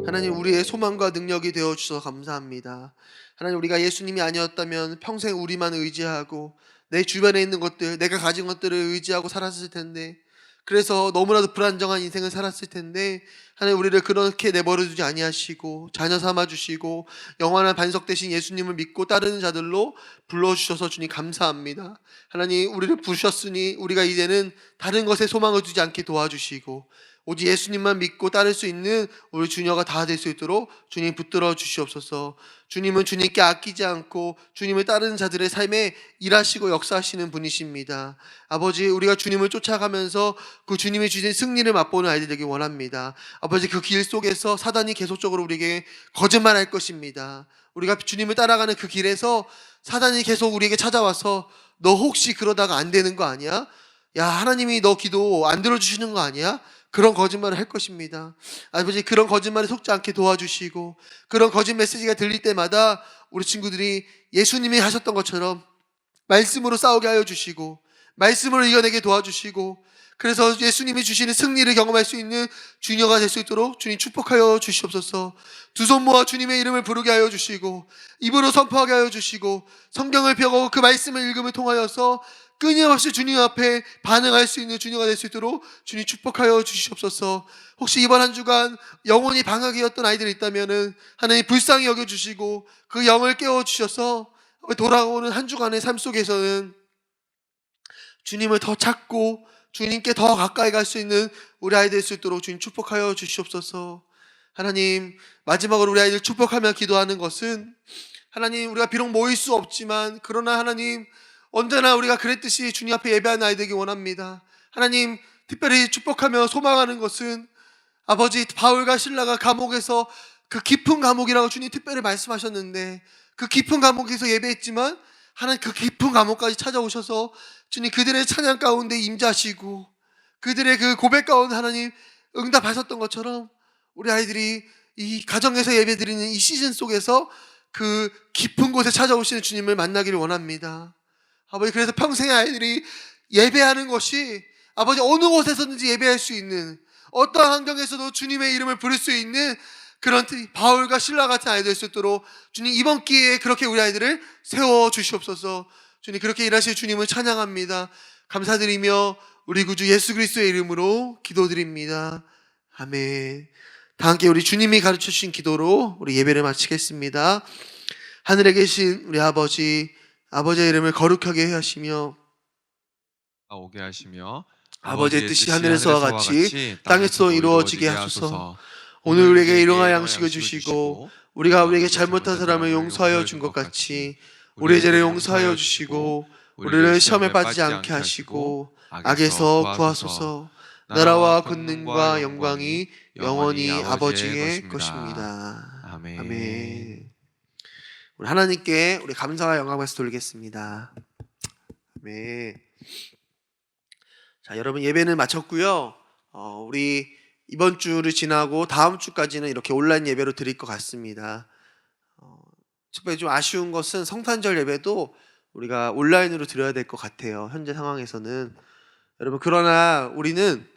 하나님 우리의 소망과 능력이 되어 주셔서 감사합니다. 하나님 우리가 예수님이 아니었다면 평생 우리만 의지하고 내 주변에 있는 것들, 내가 가진 것들을 의지하고 살았을 텐데, 그래서 너무나도 불안정한 인생을 살았을 텐데 하나님 우리를 그렇게 내버려 두지 아니하시고 자녀 삼아 주시고 영원한 반석 되신 예수님을 믿고 따르는 자들로 불러주셔서 주님 감사합니다. 하나님 우리를 부르셨으니 우리가 이제는 다른 것에 소망을 두지 않게 도와주시고 오직 예수님만 믿고 따를 수 있는 우리 주녀가 다 될 수 있도록 주님 붙들어 주시옵소서. 주님은 주님께 아끼지 않고 주님을 따르는 자들의 삶에 일하시고 역사하시는 분이십니다. 아버지 우리가 주님을 쫓아가면서 그 주님이 주신 승리를 맛보는 아이들 되기 원합니다. 아버지 그 길 속에서 사단이 계속적으로 우리에게 거짓말할 것입니다. 우리가 주님을 따라가는 그 길에서 사단이 계속 우리에게 찾아와서 너 혹시 그러다가 안 되는 거 아니야? 야 하나님이 너 기도 안 들어주시는 거 아니야? 그런 거짓말을 할 것입니다. 아버지 그런 거짓말에 속지 않게 도와주시고 그런 거짓 메시지가 들릴 때마다 우리 친구들이 예수님이 하셨던 것처럼 말씀으로 싸우게 하여 주시고 말씀으로 이겨내게 도와주시고 그래서 예수님이 주시는 승리를 경험할 수 있는 주녀가 될 수 있도록 주님 축복하여 주시옵소서. 두 손 모아 주님의 이름을 부르게 하여 주시고 입으로 선포하게 하여 주시고 성경을 펴고 그 말씀을 읽음을 통하여서 끊임없이 주님 앞에 반응할 수 있는 주녀가 될 수 있도록 주님 축복하여 주시옵소서. 혹시 이번 한 주간 영혼이 방학이었던 아이들이 있다면은 하나님 불쌍히 여겨주시고 그 영을 깨워주셔서 돌아오는 한 주간의 삶 속에서는 주님을 더 찾고 주님께 더 가까이 갈 수 있는 우리 아이들 될 수 있도록 주님 축복하여 주시옵소서. 하나님 마지막으로 우리 아이들 축복하며 기도하는 것은 하나님 우리가 비록 모일 수 없지만 그러나 하나님 언제나 우리가 그랬듯이 주님 앞에 예배하는 아이 되기 원합니다. 하나님 특별히 축복하며 소망하는 것은 아버지 바울과 실라가 감옥에서 그 깊은 감옥이라고 주님 특별히 말씀하셨는데 그 깊은 감옥에서 예배했지만 하나님 그 깊은 감옥까지 찾아오셔서 주님 그들의 찬양 가운데 임자시고 그들의 그 고백 가운데 하나님 응답하셨던 것처럼 우리 아이들이 이 가정에서 예배드리는 이 시즌 속에서 그 깊은 곳에 찾아오시는 주님을 만나기를 원합니다. 아버지 그래서 평생의 아이들이 예배하는 것이 아버지 어느 곳에서든지 예배할 수 있는 어떠한 환경에서도 주님의 이름을 부를 수 있는 그런 바울과 실라 같은 아이들 될 수 있도록 주님 이번 기회에 그렇게 우리 아이들을 세워주시옵소서. 주님 그렇게 일하실 주님을 찬양합니다. 감사드리며 우리 구주 예수 그리스도의 이름으로 기도드립니다. 아멘. 다 함께 우리 주님이 가르쳐주신 기도로 우리 예배를 마치겠습니다. 하늘에 계신 우리 아버지의 이름을 거룩하게 하시며 오게 하시며 아버지의 뜻이 하늘에서와 같이 땅에서 이루어지게 하소서. 오늘 우리에게 일용할 양식을 주시고 우리가 우리에게 잘못한 사람을 용서하여 준 것 같이 우리의 죄를 용서하여 주시고 우리를 시험에 빠지지 않게 하시고 악에서 구하소서. 나라와 권능과 영광이 영원히 아버지의 것입니다. 아멘. 아멘. 우리 하나님께 우리 감사와 영광에서 돌리겠습니다. 아멘. 자, 여러분 예배는 마쳤고요. 우리 이번 주를 지나고 다음 주까지는 이렇게 온라인 예배로 드릴 것 같습니다. 특별히 좀 아쉬운 것은 성탄절 예배도 우리가 온라인으로 드려야 될 것 같아요. 현재 상황에서는. 여러분 그러나 우리는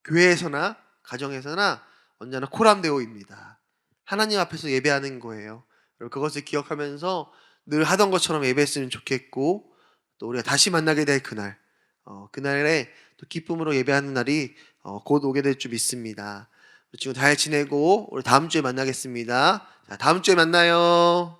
교회에서나 가정에서나 언제나 코람데오입니다. 하나님 앞에서 예배하는 거예요. 여러분 그것을 기억하면서 늘 하던 것처럼 예배했으면 좋겠고, 또 우리가 다시 만나게 될 그날, 그날에 또 기쁨으로 예배하는 날이 곧 오게 될 줄 믿습니다. 지금 잘 지내고 우리 다음 주에 만나겠습니다. 자, 다음 주에 만나요.